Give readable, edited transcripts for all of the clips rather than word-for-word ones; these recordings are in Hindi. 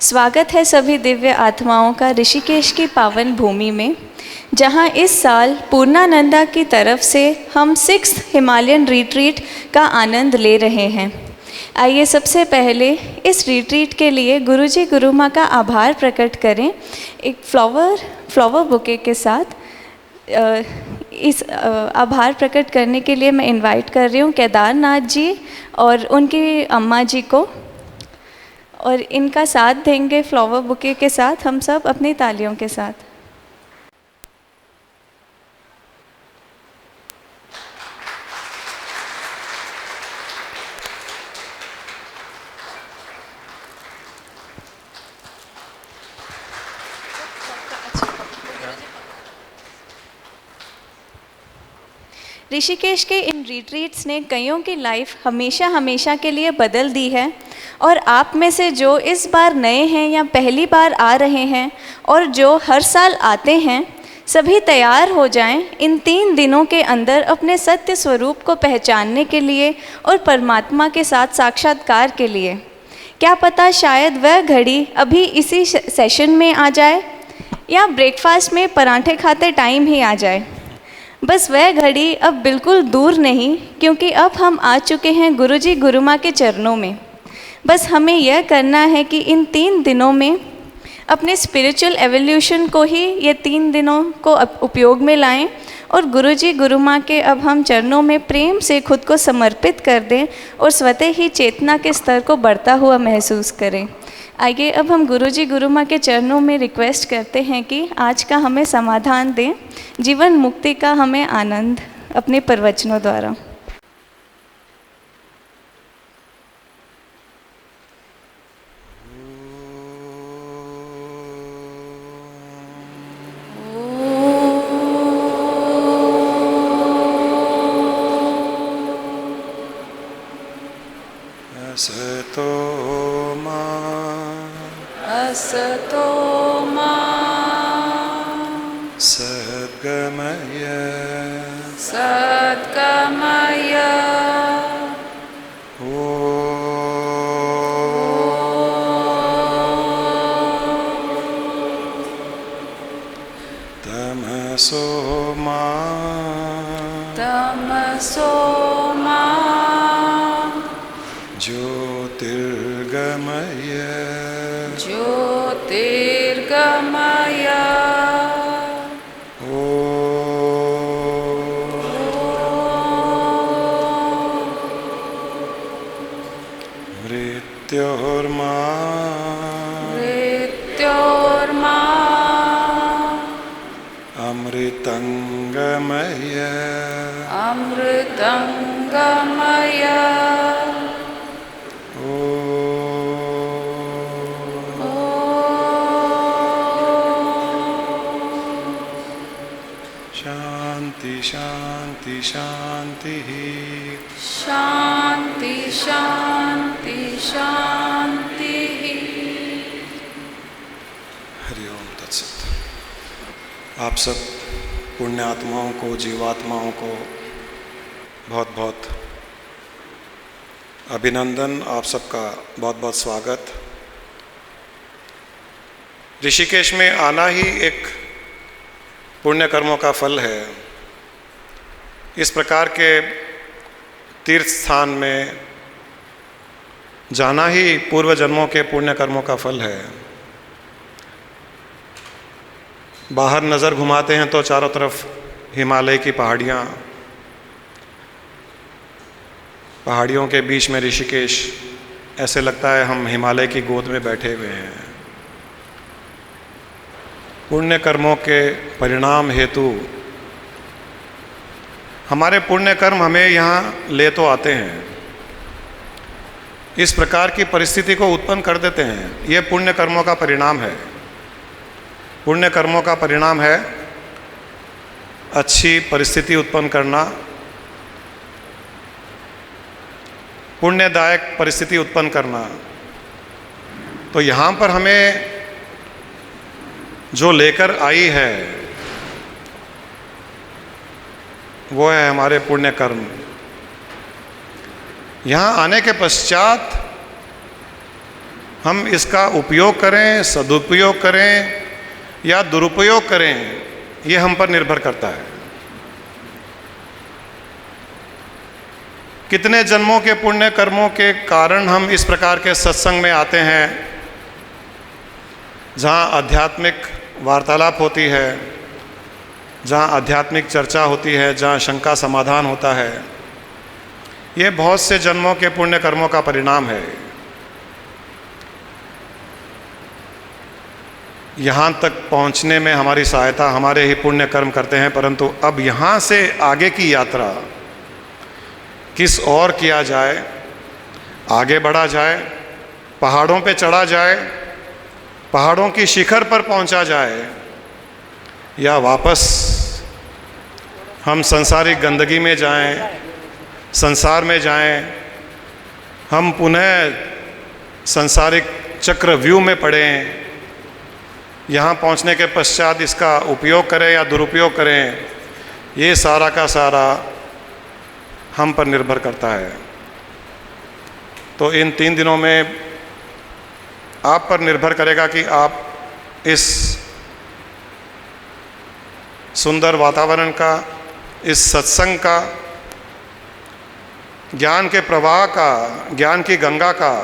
स्वागत है सभी दिव्य आत्माओं का ऋषिकेश की पावन भूमि में, जहां इस साल पूर्णानंदा की तरफ से हम 6th हिमालयन रिट्रीट का आनंद ले रहे हैं। आइए सबसे पहले इस रिट्रीट के लिए गुरुजी गुरुमाँ का आभार प्रकट करें। एक फ्लावर बुके के साथ इस आभार प्रकट करने के लिए मैं इनवाइट कर रही हूँ केदारनाथ जी और उनकी अम्मा जी को, और इनका साथ देंगे फ्लावर बुके के साथ हम सब अपनी तालियों के साथ। ऋषिकेश के इन रिट्रीट्स ने कईयों की लाइफ हमेशा हमेशा के लिए बदल दी है, और आप में से जो इस बार नए हैं या पहली बार आ रहे हैं और जो हर साल आते हैं, सभी तैयार हो जाएं इन 3 दिनों के अंदर अपने सत्य स्वरूप को पहचानने के लिए और परमात्मा के साथ साक्षात्कार के लिए। क्या पता शायद वह घड़ी अभी इसी सेशन में आ जाए या ब्रेकफास्ट में पराठे खाते टाइम ही आ जाए। बस वह घड़ी अब बिल्कुल दूर नहीं, क्योंकि अब हम आ चुके हैं गुरुजी गुरुमाँ के चरणों में। बस हमें यह करना है कि इन 3 दिनों में अपने स्पिरिचुअल एवोल्यूशन को ही ये 3 दिनों को उपयोग में लाएं और गुरुजी गुरुमाँ के अब हम चरणों में प्रेम से खुद को समर्पित कर दें और स्वतः ही चेतना के स्तर को बढ़ता हुआ महसूस करें। आइए अब हम गुरुजी गुरुमाँ के चरणों में रिक्वेस्ट करते हैं कि आज का हमें समाधान दें, जीवन मुक्ति का हमें आनंद अपने प्रवचनों द्वारा। असतो मा सद्गमय तमसो मा ज्योतिर्गमय मृत्योर्मा अमृतंगमय शांति शांति शांति शांति शांति शांति। हरिओम तत्सत। आप सब पुण्यात्माओं को, जीवात्माओं को बहुत बहुत अभिनंदन, आप सबका बहुत बहुत स्वागत। ऋषिकेश में आना ही एक पुण्य कर्मों का फल है। इस प्रकार के तीर्थ स्थान में जाना ही पूर्व जन्मों के पुण्य कर्मों का फल है। बाहर नज़र घुमाते हैं तो चारों तरफ हिमालय की पहाड़ियों के बीच में ऋषिकेश, ऐसे लगता है हम हिमालय की गोद में बैठे हुए हैं। पुण्य कर्मों के परिणाम हेतु हमारे पुण्य कर्म हमें यहाँ ले तो आते हैं, इस प्रकार की परिस्थिति को उत्पन्न कर देते हैं। ये पुण्य कर्मों का परिणाम है। पुण्य कर्मों का परिणाम है अच्छी परिस्थिति उत्पन्न करना, पुण्यदायक परिस्थिति उत्पन्न करना। तो यहाँ पर हमें जो लेकर आई है वो है हमारे पुण्य कर्म। यहाँ आने के पश्चात हम इसका उपयोग करें, सदुपयोग करें या दुरुपयोग करें, ये हम पर निर्भर करता है। कितने जन्मों के पुण्य कर्मों के कारण हम इस प्रकार के सत्संग में आते हैं, जहाँ आध्यात्मिक वार्तालाप होती है, जहाँ आध्यात्मिक चर्चा होती है, जहाँ शंका समाधान होता है। ये बहुत से जन्मों के पुण्य कर्मों का परिणाम है। यहाँ तक पहुँचने में हमारी सहायता हमारे ही पुण्य कर्म करते हैं, परंतु अब यहाँ से आगे की यात्रा किस और किया जाए, आगे बढ़ा जाए, पहाड़ों पे चढ़ा जाए, पहाड़ों की शिखर पर पहुँचा जाए, या वापस हम संसारिक गंदगी में जाएं, संसार में जाएं, हम पुनः संसारिक चक्रव्यूह में पड़ें, यहाँ पहुँचने के पश्चात इसका उपयोग करें या दुरुपयोग करें, ये सारा का सारा हम पर निर्भर करता है। तो इन 3 दिनों में आप पर निर्भर करेगा कि आप इस सुंदर वातावरण का, इस सत्संग का, ज्ञान के प्रवाह का, ज्ञान की गंगा का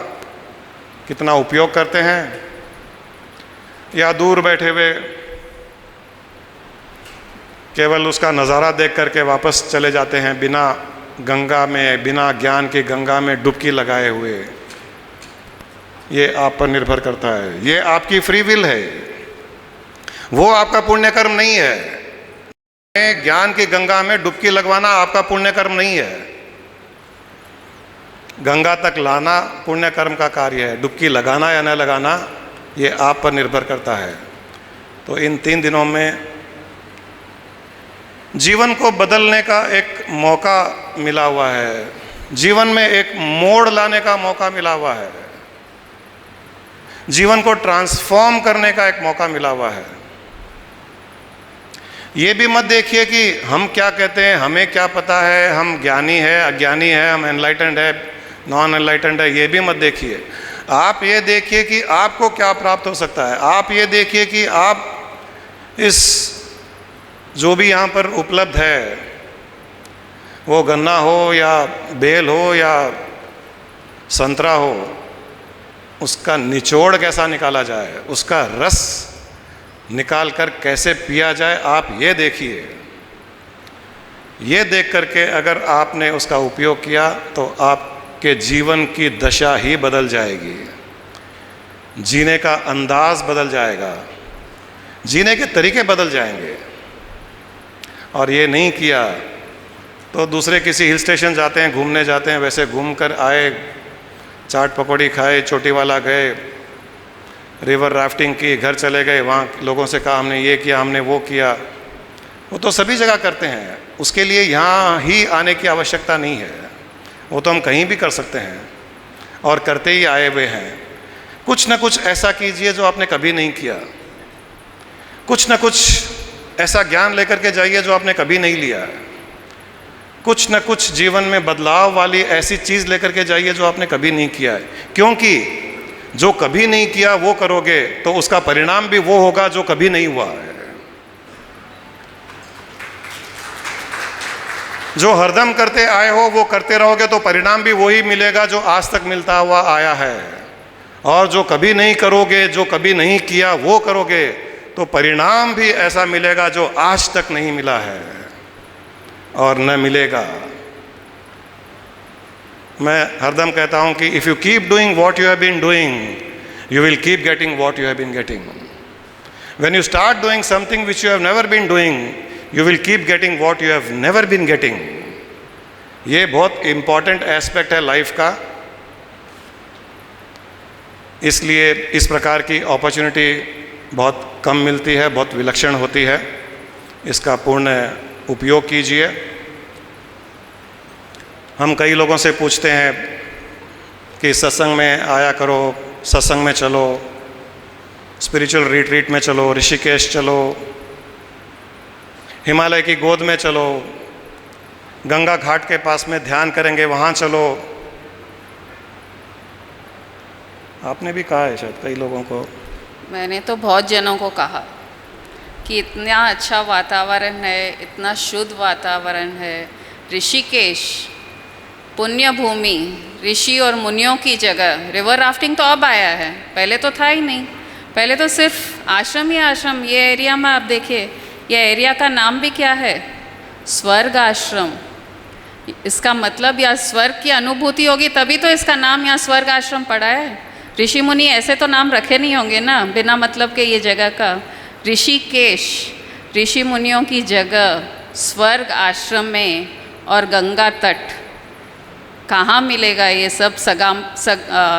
कितना उपयोग करते हैं, या दूर बैठे हुए केवल उसका नज़ारा देख करके वापस चले जाते हैं, बिना गंगा में, बिना ज्ञान की गंगा में डुबकी लगाए हुए। ये आप पर निर्भर करता है। ये आपकी फ्री विल है, वो आपका पुण्य कर्म नहीं है। ज्ञान की गंगा में डुबकी लगवाना आपका पुण्य कर्म नहीं है। गंगा तक लाना पुण्य कर्म का कार्य है, डुबकी लगाना या न लगाना ये आप पर निर्भर करता है। तो इन 3 दिनों में जीवन को बदलने का एक मौका मिला हुआ है, जीवन में एक मोड़ लाने का मौका मिला हुआ है, जीवन को ट्रांसफॉर्म करने का एक मौका मिला हुआ है। ये भी मत देखिए कि हम क्या कहते हैं, हमें क्या पता है, हम ज्ञानी है, अज्ञानी है, हम एनलाइटेंड है, नॉन एनलाइटेंड है, ये भी मत देखिए। आप ये देखिए कि आपको क्या प्राप्त हो सकता है। आप ये देखिए कि आप इस जो भी यहाँ पर उपलब्ध है, वो गन्ना हो या बेल हो या संतरा हो, उसका निचोड़ कैसा निकाला जाए, उसका रस निकाल कर कैसे पिया जाए, आप ये देखिए। ये देख करके अगर आपने उसका उपयोग किया तो आपके जीवन की दशा ही बदल जाएगी, जीने का अंदाज बदल जाएगा, जीने के तरीके बदल जाएंगे। और ये नहीं किया तो दूसरे किसी हिल स्टेशन जाते हैं, घूमने जाते हैं, वैसे घूम कर आए, चाट पकौड़ी खाए, चोटी वाला गए, रिवर राफ्टिंग की, घर चले गए, वहाँ लोगों से कहा हमने ये किया, हमने वो किया। वो तो सभी जगह करते हैं, उसके लिए यहाँ ही आने की आवश्यकता नहीं है, वो तो हम कहीं भी कर सकते हैं और करते ही आए हुए हैं। कुछ न कुछ ऐसा कीजिए जो आपने कभी नहीं किया, कुछ न कुछ ऐसा ज्ञान लेकर के जाइए जो आपने कभी नहीं लिया, कुछ न कुछ जीवन में बदलाव वाली ऐसी चीज़ लेकर के जाइए जो आपने कभी नहीं किया है। क्योंकि जो कभी नहीं किया वो करोगे तो उसका परिणाम भी वो होगा जो कभी नहीं हुआ है। जो हरदम करते आए हो वो करते रहोगे तो परिणाम भी वही मिलेगा जो आज तक मिलता हुआ आया है। और जो कभी नहीं करोगे, जो कभी नहीं किया वो करोगे तो परिणाम भी ऐसा मिलेगा जो आज तक नहीं मिला है और न मिलेगा। मैं हरदम कहता हूं कि if you keep doing what you have been doing you will keep getting what you have been getting. When you start doing something which you have never been doing you will keep getting what you have never been getting. ये बहुत इंपॉर्टेंट एस्पेक्ट है लाइफ का। इसलिए इस प्रकार की अपॉर्चुनिटी बहुत कम मिलती है, बहुत विलक्षण होती है। इसका पूर्ण उपयोग कीजिए। हम कई लोगों से पूछते हैं कि सत्संग में आया करो, सत्संग में चलो, स्पिरिचुअल रिट्रीट में चलो, ऋषिकेश चलो, हिमालय की गोद में चलो, गंगा घाट के पास में ध्यान करेंगे वहाँ चलो। आपने भी कहा है शायद कई लोगों को। मैंने तो बहुत जनों को कहा कि इतना अच्छा वातावरण है, इतना शुद्ध वातावरण है। ऋषिकेश पुण्य भूमि, ऋषि और मुनियों की जगह। रिवर राफ्टिंग तो अब आया है, पहले तो था ही नहीं। पहले तो सिर्फ आश्रम ही आश्रम। ये एरिया में आप देखिए, ये एरिया का नाम भी क्या है? स्वर्ग आश्रम। इसका मतलब या स्वर्ग की अनुभूति होगी तभी तो इसका नाम यहाँ स्वर्ग आश्रम पड़ा है। ऋषि मुनि ऐसे तो नाम रखे नहीं होंगे ना बिना मतलब के ये जगह का। ऋषिकेश ऋषि मुनियों की जगह, स्वर्ग आश्रम में और गंगा तट। कहाँ मिलेगा ये सब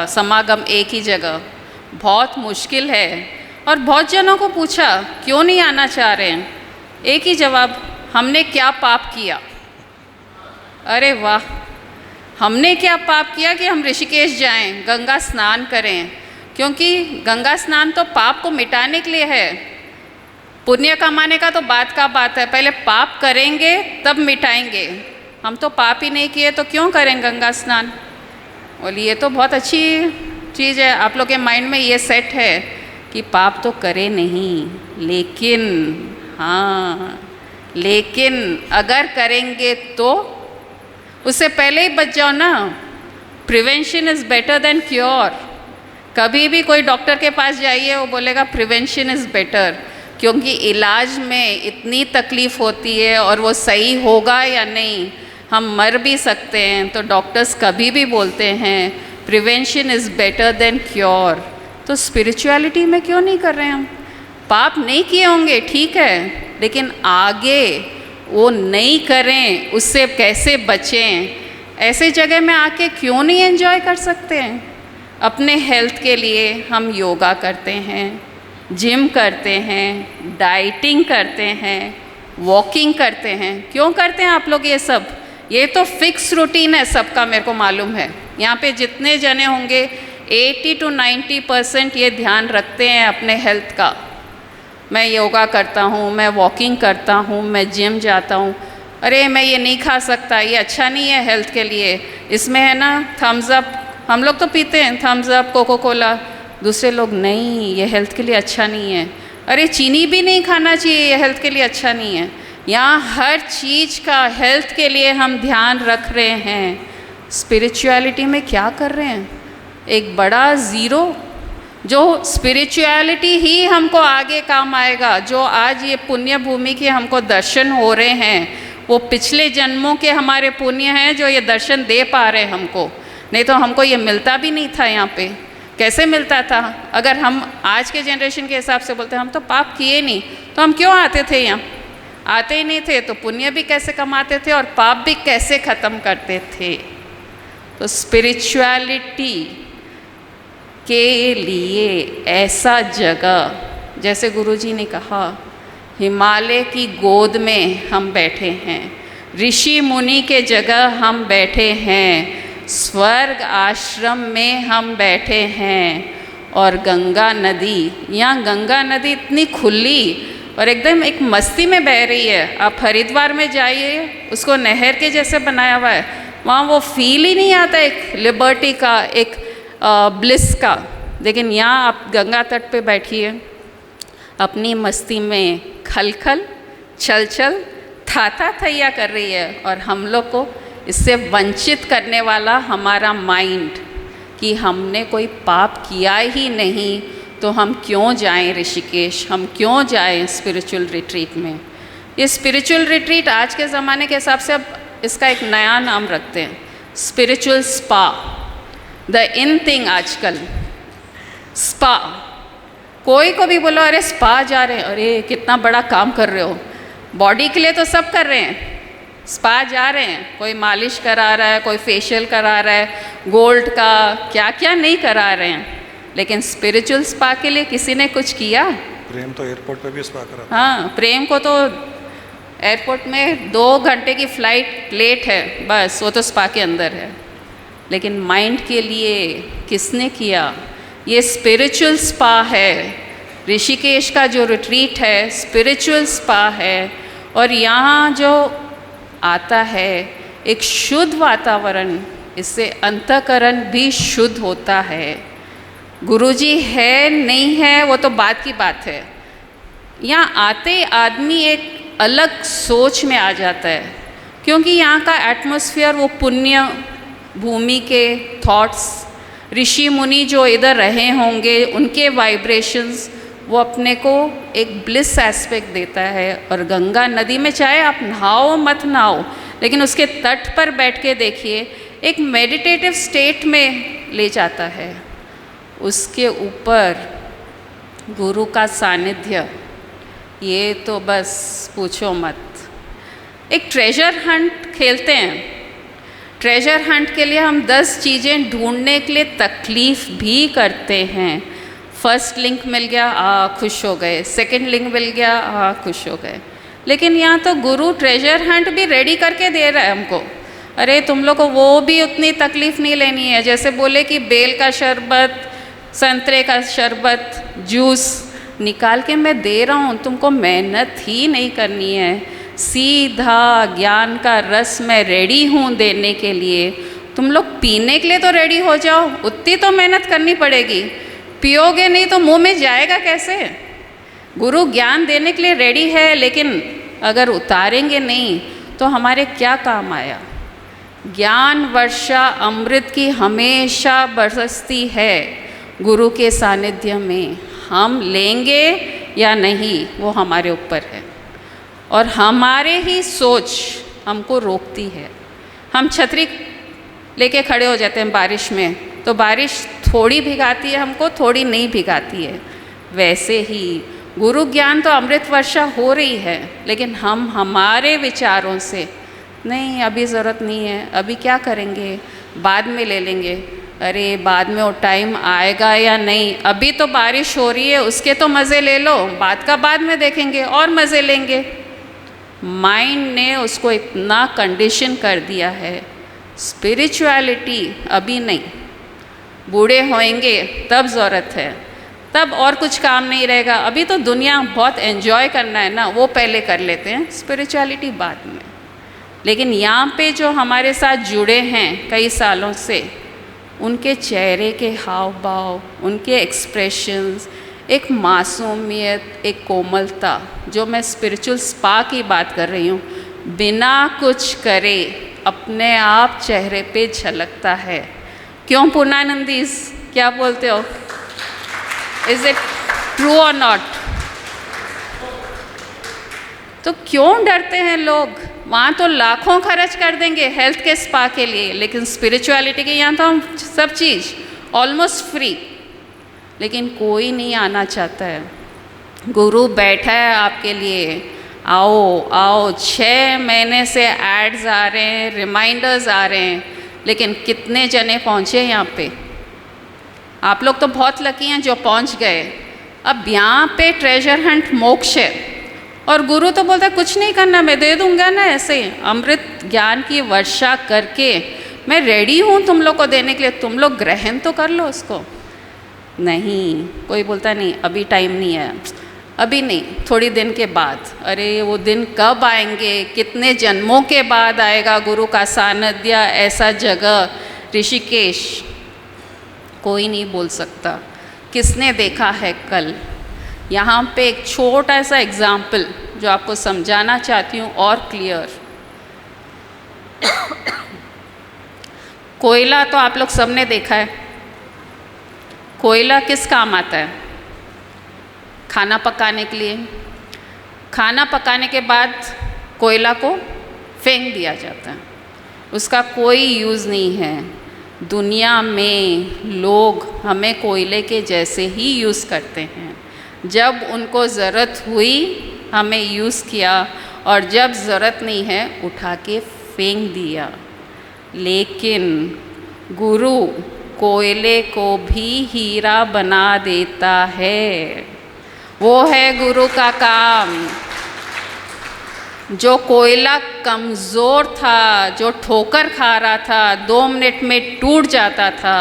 समागम एक ही जगह? बहुत मुश्किल है। और बहुत जनों को पूछा क्यों नहीं आना चाह रहे हैं, एक ही जवाब, हमने क्या पाप किया। अरे वाह, हमने क्या पाप किया कि हम ऋषिकेश जाएं, गंगा स्नान करें? क्योंकि गंगा स्नान तो पाप को मिटाने के लिए है, पुण्य कमाने का तो बात का बात है। पहले पाप करेंगे तब मिटाएंगे। हम तो पाप ही नहीं किए तो क्यों करें गंगा स्नान? बोलिए ये तो बहुत अच्छी चीज़ है, आप लोग के माइंड में ये सेट है कि पाप तो करे नहीं, लेकिन हाँ, लेकिन अगर करेंगे तो उससे पहले ही बच जाओ ना। Prevention is better than cure. कभी भी कोई डॉक्टर के पास जाइए, वो बोलेगा प्रिवेंशन इज़ बेटर, क्योंकि इलाज में इतनी तकलीफ़ होती है और वो सही होगा या नहीं, हम मर भी सकते हैं। तो डॉक्टर्स कभी भी बोलते हैं prevention is better than cure. तो स्पिरिचुअलिटी में क्यों नहीं कर रहे हैं हम? पाप नहीं किए होंगे ठीक है, लेकिन आगे वो नहीं करें, उससे कैसे बचें? ऐसे जगह में आके क्यों नहीं एंजॉय कर सकते हैं? अपने हेल्थ के लिए हम योगा करते हैं, जिम करते हैं, डाइटिंग करते हैं, वॉकिंग करते हैं। क्यों करते हैं आप लोग ये सब? ये तो फिक्स रूटीन है सबका, मेरे को मालूम है। यहाँ पे जितने जने होंगे 80 to 90% ये ध्यान रखते हैं अपने हेल्थ का। मैं योगा करता हूँ, मैं वॉकिंग करता हूँ, मैं जिम जाता हूँ। अरे मैं ये नहीं खा सकता, ये अच्छा नहीं है हेल्थ के लिए, इसमें है ना थम्स अप, हम लोग तो पीते हैं थम्स अप, कोको कोला। दूसरे लोग नहीं, ये हेल्थ के लिए अच्छा नहीं है। अरे चीनी भी नहीं खाना चाहिए, ये हेल्थ के लिए अच्छा नहीं है। यहाँ हर चीज़ का हेल्थ के लिए हम ध्यान रख रहे हैं। स्पिरिचुअलिटी में क्या कर रहे हैं? एक बड़ा ज़ीरो। जो स्पिरिचुअलिटी ही हमको आगे काम आएगा, जो आज ये पुण्य भूमि के हमको दर्शन हो रहे हैं, वो पिछले जन्मों के हमारे पुण्य हैं जो ये दर्शन दे पा रहे हैं हमको। नहीं तो हमको ये मिलता भी नहीं था यहाँ पे। कैसे मिलता था? अगर हम आज के जनरेशन के हिसाब से बोलते हैं हम तो पाप किए नहीं, तो हम क्यों आते थे यहाँ? आते ही नहीं थे तो पुण्य भी कैसे कमाते थे और पाप भी कैसे ख़त्म करते थे? तो स्पिरिचुअलिटी के लिए ऐसा जगह, जैसे गुरुजी ने कहा, हिमालय की गोद में हम बैठे हैं, ऋषि मुनि के जगह हम बैठे हैं, स्वर्ग आश्रम में हम बैठे हैं। और गंगा नदी, यहाँ गंगा नदी इतनी खुली और एकदम एक मस्ती में बह रही है। आप हरिद्वार में जाइए, उसको नहर के जैसे बनाया हुआ है, वहाँ वो फील ही नहीं आता एक लिबर्टी का, एक ब्लिस का। लेकिन यहाँ आप गंगा तट पे बैठिए, अपनी मस्ती में खलखल छल छल था थैया कर रही है। और हम लोग को इससे वंचित करने वाला हमारा माइंड कि हमने कोई पाप किया ही नहीं, तो हम क्यों जाएं ऋषिकेश, हम क्यों जाएं स्पिरिचुअल रिट्रीट में। ये स्पिरिचुअल रिट्रीट आज के ज़माने के हिसाब से अब इसका एक नया नाम रखते हैं, spiritual spa. The in thing आजकल स्पा। कोई को भी बोलो अरे स्पा जा रहे हैं, अरे कितना बड़ा काम कर रहे हो। बॉडी के लिए तो सब कर रहे हैं, स्पा जा रहे हैं, कोई मालिश करा रहा है, कोई फेशियल करा रहा है, गोल्ड का क्या क्या नहीं करा रहे हैं। लेकिन स्पिरिचुअल स्पा के लिए किसी ने कुछ किया? प्रेम तो एयरपोर्ट पे भी स्पा करा। हाँ, प्रेम को तो एयरपोर्ट में 2 घंटे की फ़्लाइट लेट है, बस वो तो स्पा के अंदर है। लेकिन माइंड के लिए किसने किया? ये स्पिरिचुअल स्पा है। ऋषिकेश का जो रिट्रीट है स्पिरिचुअल स्पा है। और यहाँ जो आता है एक शुद्ध वातावरण, इससे अंतःकरण भी शुद्ध होता है। गुरुजी है नहीं है वो तो बात की बात है, यहाँ आते आदमी एक अलग सोच में आ जाता है, क्योंकि यहाँ का एटमॉस्फेयर वो पुण्य भूमि के थॉट्स, ऋषि मुनि जो इधर रहे होंगे उनके वाइब्रेशंस, वो अपने को एक ब्लिस एस्पेक्ट देता है। और गंगा नदी में चाहे आप नहाओ मत नहाओ, लेकिन उसके तट पर बैठ के देखिए, एक मेडिटेटिव स्टेट में ले जाता है। उसके ऊपर गुरु का सानिध्य, ये तो बस पूछो मत। एक ट्रेजर हंट खेलते हैं, ट्रेजर हंट के लिए हम 10 चीज़ें ढूंढने के लिए तकलीफ़ भी करते हैं। फर्स्ट लिंक मिल गया, खुश हो गए, सेकंड लिंक मिल गया, खुश हो गए। लेकिन यहाँ तो गुरु ट्रेजर हंट भी रेडी करके दे रहा है हमको। अरे तुम लोग को वो भी उतनी तकलीफ़ नहीं लेनी है, जैसे बोले कि बेल का शरबत, संतरे का शरबत, जूस निकाल के मैं दे रहा हूँ, तुमको मेहनत ही नहीं करनी है, सीधा ज्ञान का रस मैं रेडी हूँ देने के लिए। तुम लोग पीने के लिए तो रेडी हो जाओ, उतनी तो मेहनत करनी पड़ेगी, पियोगे नहीं तो मुंह में जाएगा कैसे। गुरु ज्ञान देने के लिए रेडी है, लेकिन अगर उतारेंगे नहीं तो हमारे क्या काम आया। ज्ञान वर्षा अमृत की हमेशा बरसती है गुरु के सानिध्य में, हम लेंगे या नहीं वो हमारे ऊपर है। और हमारे ही सोच हमको रोकती है। हम छतरी लेके खड़े हो जाते हैं बारिश में, तो बारिश थोड़ी भिगाती है हमको, थोड़ी नहीं भिगाती है। वैसे ही गुरु ज्ञान तो अमृत वर्षा हो रही है, लेकिन हम हमारे विचारों से नहीं, अभी ज़रूरत नहीं है, अभी क्या करेंगे, बाद में ले लेंगे। अरे बाद में वो टाइम आएगा या नहीं, अभी तो बारिश हो रही है उसके तो मज़े ले लो, बाद का बाद में देखेंगे और मज़े लेंगे। माइंड ने उसको इतना कंडीशन कर दिया है। स्पिरिचुअलिटी अभी नहीं, बूढ़े होएंगे तब ज़रूरत है, तब और कुछ काम नहीं रहेगा। अभी तो दुनिया बहुत एंजॉय करना है ना, वो पहले कर लेते हैं, स्पिरिचुअलिटी बाद में। लेकिन यहाँ पे जो हमारे साथ जुड़े हैं कई सालों से, उनके चेहरे के हाव भाव, उनके एक्सप्रेशंस, एक मासूमियत, एक कोमलता, जो मैं स्पिरिचुअल स्पा की बात कर रही हूँ, बिना कुछ करे अपने आप चेहरे पे झलकता है। क्यों पूर्णानंदीज, क्या बोलते हो? इज इट ट्रू और नॉट? तो क्यों डरते हैं लोग? वहाँ तो लाखों खर्च कर देंगे हेल्थ के स्पा के लिए, लेकिन स्पिरिचुअलिटी के यहाँ तो हम सब चीज़ ऑलमोस्ट फ्री, लेकिन कोई नहीं आना चाहता है। गुरु बैठा है आपके लिए, आओ आओ। 6 महीने से एड्स आ रहे हैं, रिमाइंडर्स आ रहे हैं, लेकिन कितने जने पहुँचे यहाँ पे? आप लोग तो बहुत लकी हैं जो पहुँच गए। अब यहाँ पे ट्रेजर हंट मोक्ष है, और गुरु तो बोलता है कुछ नहीं करना, मैं दे दूँगा ना, ऐसे अमृत ज्ञान की वर्षा करके मैं रेडी हूँ तुम लोग को देने के लिए, तुम लोग ग्रहण तो कर लो उसको। नहीं, कोई बोलता नहीं अभी टाइम नहीं है, अभी नहीं, थोड़ी दिन के बाद। अरे वो दिन कब आएंगे, कितने जन्मों के बाद आएगा गुरु का सानिध्य ऐसा जगह ऋषिकेश? कोई नहीं बोल सकता। किसने देखा है कल? यहाँ पे एक छोटा सा एग्जाम्पल जो आपको समझाना चाहती हूँ और क्लियर। कोयला तो आप लोग सबने देखा है। कोयला किस काम आता है? खाना पकाने के लिए। खाना पकाने के बाद कोयला को फेंक दिया जाता है, उसका कोई यूज़ नहीं है। दुनिया में लोग हमें कोयले के जैसे ही यूज़ करते हैं। जब उनको ज़रूरत हुई हमें यूज़ किया, और जब ज़रूरत नहीं है उठा के फेंक दिया। लेकिन गुरु कोयले को भी हीरा बना देता है। वो है गुरु का काम। जो कोयला कमज़ोर था, जो ठोकर खा रहा था, 2 मिनट में टूट जाता था,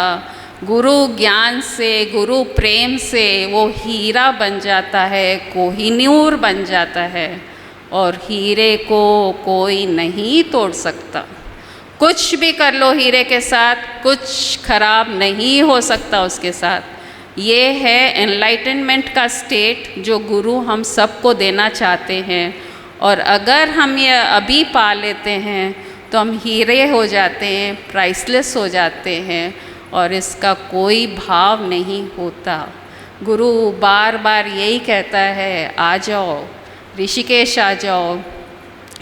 गुरु ज्ञान से, गुरु प्रेम से वो हीरा बन जाता है, कोहिनूर बन जाता है। और हीरे को कोई नहीं तोड़ सकता। कुछ भी कर लो हीरे के साथ, कुछ खराब नहीं हो सकता उसके साथ। ये है एनलाइटनमेंट का स्टेट जो गुरु हम सबको देना चाहते हैं। और अगर हम ये अभी पा लेते हैं तो हम हीरे हो जाते हैं, प्राइसलेस हो जाते हैं और इसका कोई भाव नहीं होता। गुरु बार बार यही कहता है, आ जाओ ऋषिकेश, आ जाओ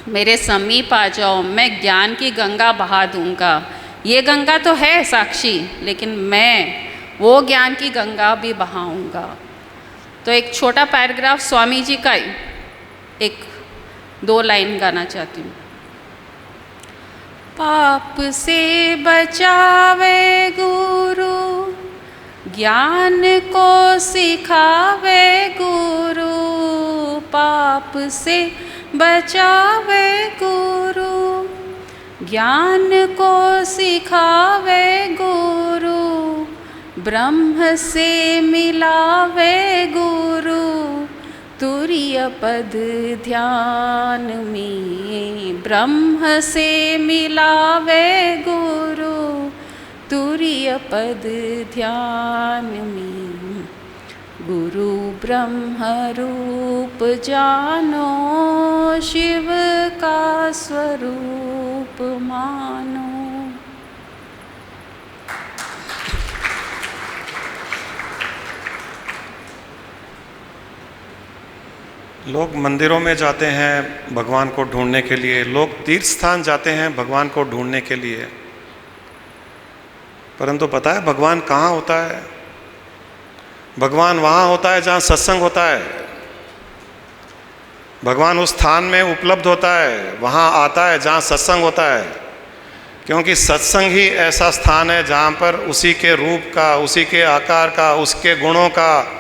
मेरे समीप, आ जाओ, मैं ज्ञान की गंगा बहा दूंगा। ये गंगा तो है साक्षी, लेकिन मैं वो ज्ञान की गंगा भी बहाऊंगा। तो एक छोटा पैराग्राफ स्वामी जी का एक 2 लाइन गाना चाहती हूँ। पाप से बचावे गुरु, ज्ञान को सिखावे गुरु। पाप से बचावे गुरु, ज्ञान को सिखावे गुरु। ब्रह्म से मिलावे गुरु, तुरीय पद ध्यान में। ब्रह्म से मिलावे गुरु, तुरीय पद ध्यान में। गुरु ब्रह्म रूप जानो, शिव का स्वरूप मानो। लोग मंदिरों में जाते हैं भगवान को ढूंढने के लिए, लोग तीर्थ स्थान जाते हैं भगवान को ढूंढने के लिए, परंतु पता है भगवान कहाँ होता है? भगवान वहाँ होता है जहाँ सत्संग होता है। भगवान उस स्थान में उपलब्ध होता है, वहाँ आता है जहाँ सत्संग होता है। क्योंकि सत्संग ही ऐसा स्थान है जहाँ पर उसी के रूप का, उसी के आकार का, उसके गुणों का,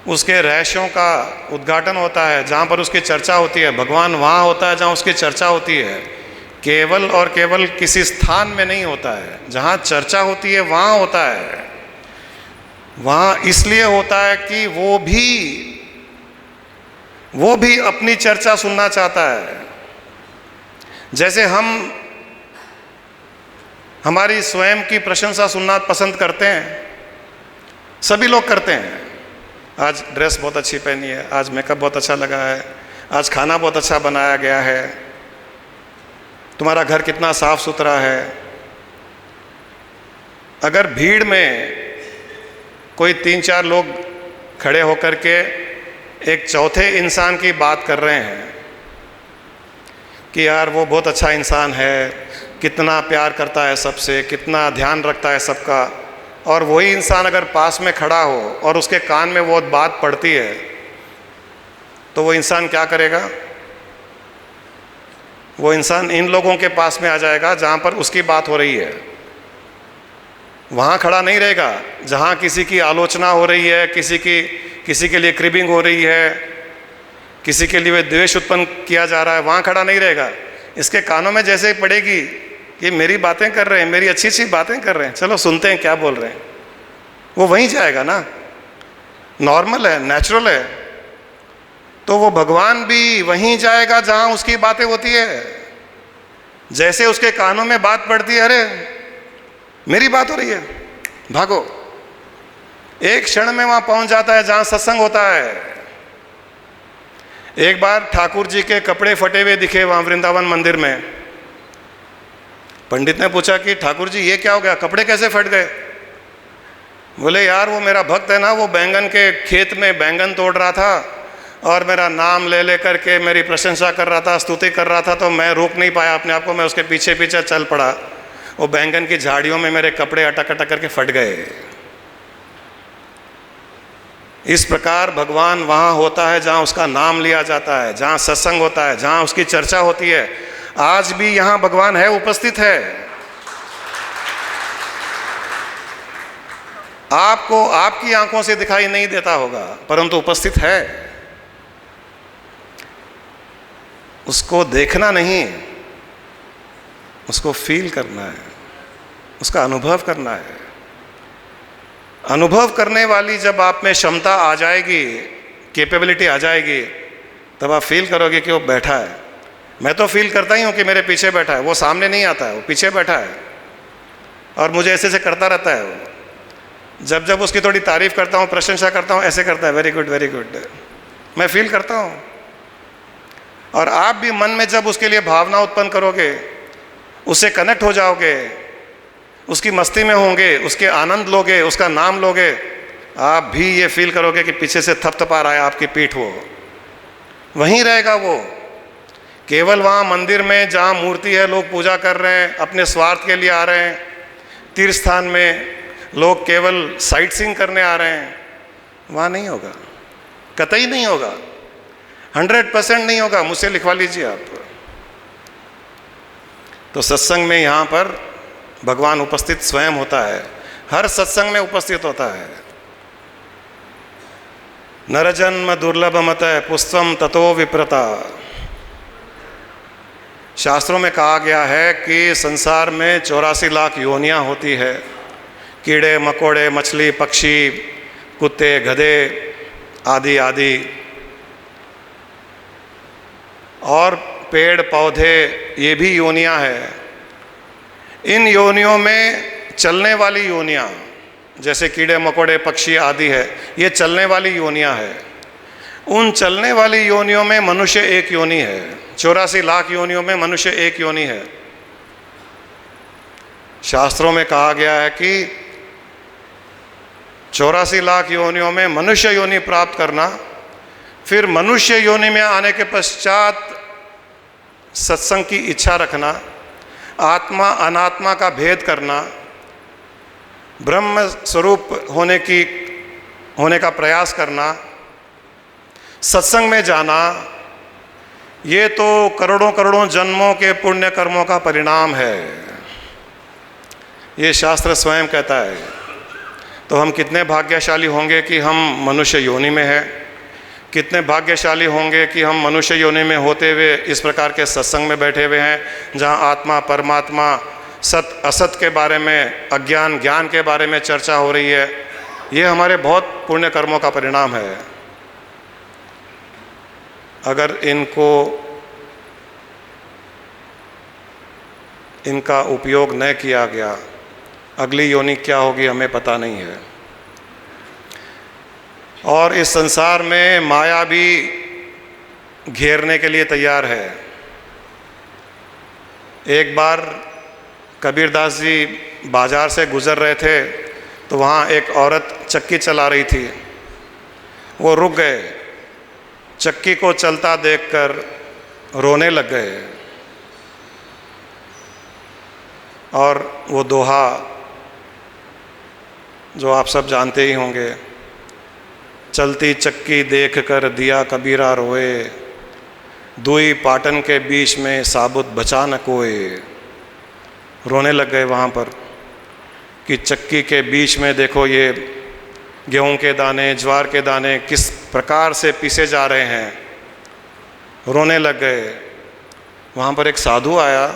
उसके रहस्यों का उद्घाटन होता है, जहाँ पर उसकी चर्चा होती है। भगवान वहाँ होता है जहाँ उसकी चर्चा होती है, केवल और केवल किसी स्थान में नहीं होता है। जहाँ चर्चा होती है वहाँ होता है। वहाँ इसलिए होता है कि वो भी अपनी चर्चा सुनना चाहता है। जैसे हम हमारी स्वयं की प्रशंसा सुनना पसंद करते हैं, सभी लोग करते हैं। आज ड्रेस बहुत अच्छी पहनी है, आज मेकअप बहुत अच्छा लगा है, आज खाना बहुत अच्छा बनाया गया है, तुम्हारा घर कितना साफ सुथरा है। अगर भीड़ में कोई 3-4 लोग खड़े होकर के एक चौथे इंसान की बात कर रहे हैं कि यार वो बहुत अच्छा इंसान है, कितना प्यार करता है सबसे, कितना ध्यान रखता है सबका, और वही इंसान अगर पास में खड़ा हो और उसके कान में वो बात पड़ती है, तो वो इंसान क्या करेगा? वो इंसान इन लोगों के पास में आ जाएगा जहाँ पर उसकी बात हो रही है। वहाँ खड़ा नहीं रहेगा जहाँ किसी की आलोचना हो रही है, किसी के लिए क्रिबिंग हो रही है, किसी के लिए द्वेष उत्पन्न किया जा रहा है। वहाँ खड़ा नहीं रहेगा। इसके कानों में जैसे ही पड़ेगी कि मेरी बातें कर रहे हैं, मेरी अच्छी अच्छी बातें कर रहे हैं, चलो सुनते हैं क्या बोल रहे हैं, वो वहीं जाएगा ना। नॉर्मल है, नेचुरल है। तो वो भगवान भी वहीं जाएगा जहाँ उसकी बातें होती है। जैसे उसके कानों में बात पड़ती है, अरे मेरी बात हो रही है, भागो, एक क्षण में वहाँ पहुँच जाता है जहाँ सत्संग होता है। एक बार ठाकुर जी के कपड़े फटे हुए दिखे वहाँ वृंदावन मंदिर में। पंडित ने पूछा कि ठाकुर जी ये क्या हो गया, कपड़े कैसे फट गए? बोले यार वो मेरा भक्त है ना, वो बैंगन के खेत में बैंगन तोड़ रहा था और मेरा नाम ले ले करके मेरी प्रशंसा कर रहा था, स्तुति कर रहा था, तो मैं रोक नहीं पाया अपने आप को, मैं उसके पीछे पीछे चल पड़ा। वो बैंगन की झाड़ियों में मेरे कपड़े अटक अटक करके फट गए। इस प्रकार भगवान वहाँ होता है जहाँ उसका नाम लिया जाता है, जहाँ सत्संग होता है, जहाँ उसकी चर्चा होती है। आज भी यहाँ भगवान है, उपस्थित है। आपको आपकी आंखों से दिखाई नहीं देता होगा, परंतु उपस्थित है। उसको देखना नहीं, उसको फील करना है, उसका अनुभव करना है। अनुभव करने वाली जब आप में क्षमता आ जाएगी, कैपेबिलिटी आ जाएगी, तब आप फील करोगे कि वो बैठा है। मैं तो फील करता ही हूँ कि मेरे पीछे बैठा है, वो सामने नहीं आता है, वो पीछे बैठा है और मुझे ऐसे करता रहता है। वो जब जब उसकी थोड़ी तारीफ करता हूँ, प्रशंसा करता हूँ, ऐसे करता है, वेरी गुड वेरी गुड, मैं फील करता हूँ। और आप भी मन में जब उसके लिए भावना उत्पन्न करोगे, उससे कनेक्ट हो जाओगे, उसकी मस्ती में होंगे, उसके आनंद लोगे, उसका नाम लोगे, आप भी ये फील करोगे कि पीछे से थपथपा रहा है आपकी पीठ, वो वहीं रहेगा। वो केवल वहाँ मंदिर में जहाँ मूर्ति है लोग पूजा कर रहे हैं, अपने स्वार्थ के लिए आ रहे हैं, तीर्थ स्थान में लोग केवल साइट सीइंग करने आ रहे हैं, वहाँ नहीं होगा, कतई नहीं होगा, 100% नहीं होगा। मुझसे लिखवा लीजिए आप। तो सत्संग में यहाँ पर भगवान उपस्थित स्वयं होता है, हर सत्संग में उपस्थित होता है। नरजन्म दुर्लभमत पुष्पम ततो विप्रता। शास्त्रों में कहा गया है कि संसार में 84 लाख योनियाँ होती है, कीड़े मकोड़े, मछली, पक्षी, कुत्ते, गधे आदि आदि, और पेड़ पौधे, ये भी योनियाँ हैं। इन योनियों में चलने वाली योनियाँ, जैसे कीड़े मकोड़े, पक्षी आदि है, ये चलने वाली योनियाँ है। उन चलने वाली योनियों में मनुष्य एक योनि है। 84 लाख योनियों में मनुष्य एक योनि है। शास्त्रों में कहा गया है कि 84 लाख योनियों में मनुष्य योनि प्राप्त करना, फिर मनुष्य योनि में आने के पश्चात सत्संग की इच्छा रखना, आत्मा अनात्मा का भेद करना, ब्रह्म स्वरूप होने का प्रयास करना, सत्संग में जाना, ये तो करोड़ों करोड़ों जन्मों के पुण्य कर्मों का परिणाम है, ये शास्त्र स्वयं कहता है। तो हम कितने भाग्यशाली होंगे कि हम मनुष्य योनि में हैं, कितने भाग्यशाली होंगे कि हम मनुष्य योनि में होते हुए इस प्रकार के सत्संग में बैठे हुए हैं, जहाँ आत्मा परमात्मा, सत असत के बारे में, अज्ञान ज्ञान के बारे में चर्चा हो रही है। ये हमारे बहुत पुण्य कर्मों का परिणाम है। अगर इनका उपयोग न किया गया, अगली योनि क्या होगी हमें पता नहीं है। और इस संसार में माया भी घेरने के लिए तैयार है। एक बार कबीरदास जी बाजार से गुजर रहे थे, तो वहाँ एक औरत चक्की चला रही थी। वो रुक गए, चक्की को चलता देखकर रोने लग गए। और वो दोहा जो आप सब जानते ही होंगे, चलती चक्की देख कर दिया कबीरा रोए, दुई पाटन के बीच में साबुत बचा न कोई। रोने लग गए वहाँ पर कि चक्की के बीच में देखो ये गेहूं के दाने, ज्वार के दाने किस प्रकार से पीसे जा रहे हैं। रोने लग गए। वहाँ पर एक साधु आया,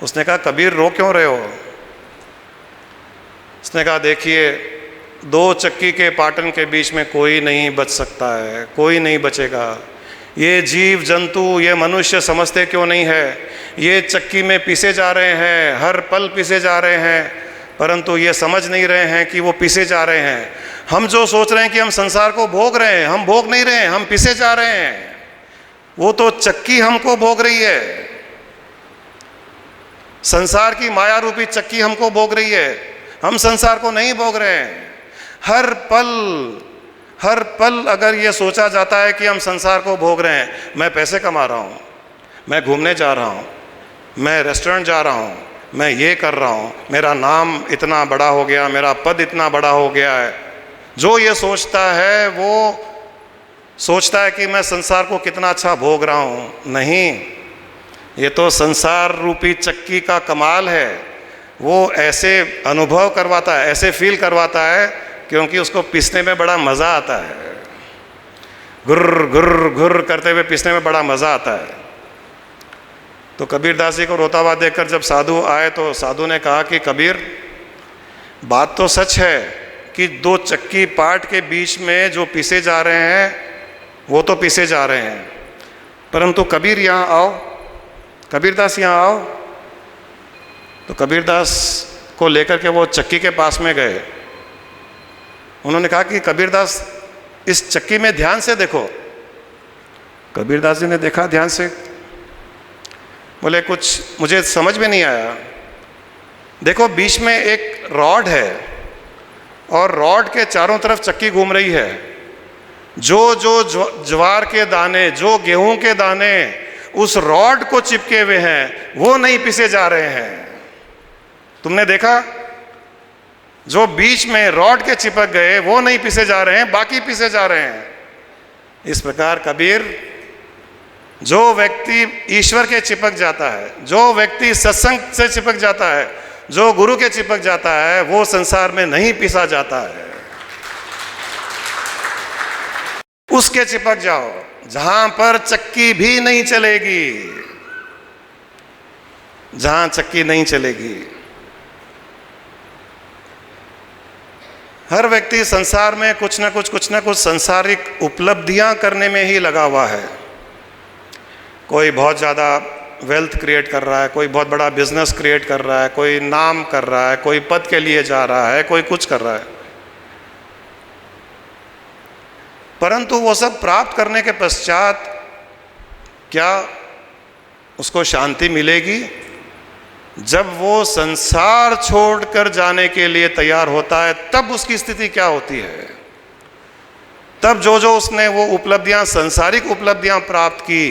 उसने कहा कबीर रो क्यों रहे हो? उसने कहा देखिए, दो चक्की के पाटन के बीच में कोई नहीं बच सकता है, कोई नहीं बचेगा। ये जीव जंतु, ये मनुष्य समझते क्यों नहीं है? ये चक्की में पीसे जा रहे हैं, हर पल पीसे जा रहे हैं, परंतु ये समझ नहीं रहे हैं कि वो पीसे जा रहे हैं। हम जो सोच रहे हैं कि हम संसार को भोग रहे हैं, हम भोग नहीं रहे हैं, हम पीसे जा रहे हैं। वो तो चक्की हमको भोग रही है, संसार की माया रूपी चक्की हमको भोग रही है, हम संसार को नहीं भोग रहे हैं। हर पल अगर ये सोचा जाता है कि हम संसार को भोग रहे हैं, मैं पैसे कमा रहा हूँ, मैं घूमने जा रहा हूँ, मैं रेस्टोरेंट जा रहा हूँ, मैं ये कर रहा हूँ, मेरा नाम इतना बड़ा हो गया, मेरा पद इतना बड़ा हो गया है, जो ये सोचता है वो सोचता है कि मैं संसार को कितना अच्छा भोग रहा हूँ। नहीं, ये तो संसार रूपी चक्की का कमाल है। वो ऐसे अनुभव करवाता है, ऐसे फील करवाता है, क्योंकि उसको पीसने में बड़ा मज़ा आता है। गुर्र गुर्र गुर्र करते हुए पीसने में बड़ा मज़ा आता है। तो कबीरदास जी को रोता हुआ देखकर जब साधु आए, तो साधु ने कहा कि कबीर, बात तो सच है कि दो चक्की पाट के बीच में जो पीसे जा रहे हैं वो तो पीसे जा रहे हैं, परंतु कबीर यहाँ आओ, कबीरदास यहाँ आओ। तो कबीरदास को लेकर के वो चक्की के पास में गए उन्होंने कहा कि कबीरदास इस चक्की में ध्यान से देखो। कबीरदास जी ने देखा ध्यान से, बोले कुछ मुझे समझ में नहीं आया। देखो बीच में एक रॉड है और रॉड के चारों तरफ चक्की घूम रही है। जो ज्वार के दाने, जो गेहूं के दाने उस रॉड को चिपके हुए हैं वो नहीं पिसे जा रहे हैं। तुमने देखा? जो बीच में रॉड के चिपक गए वो नहीं पिसे जा रहे हैं, बाकी पिसे जा रहे हैं। इस प्रकार कबीर, जो व्यक्ति ईश्वर के चिपक जाता है, जो व्यक्ति सत्संग से चिपक जाता है, जो गुरु के चिपक जाता है, वो संसार में नहीं पिसा जाता है। उसके चिपक जाओ जहां पर चक्की भी नहीं चलेगी, जहां चक्की नहीं चलेगी। हर व्यक्ति संसार में कुछ ना कुछ संसारिक उपलब्धियां करने में ही लगा हुआ है। कोई बहुत ज़्यादा वेल्थ क्रिएट कर रहा है, कोई बहुत बड़ा बिजनेस क्रिएट कर रहा है, कोई नाम कर रहा है, कोई पद के लिए जा रहा है, कोई कुछ कर रहा है। परंतु वो सब प्राप्त करने के पश्चात क्या उसको शांति मिलेगी? जब वो संसार छोड़कर जाने के लिए तैयार होता है तब उसकी स्थिति क्या होती है? तब जो उसने वो उपलब्धियां, सांसारिक उपलब्धियां प्राप्त की,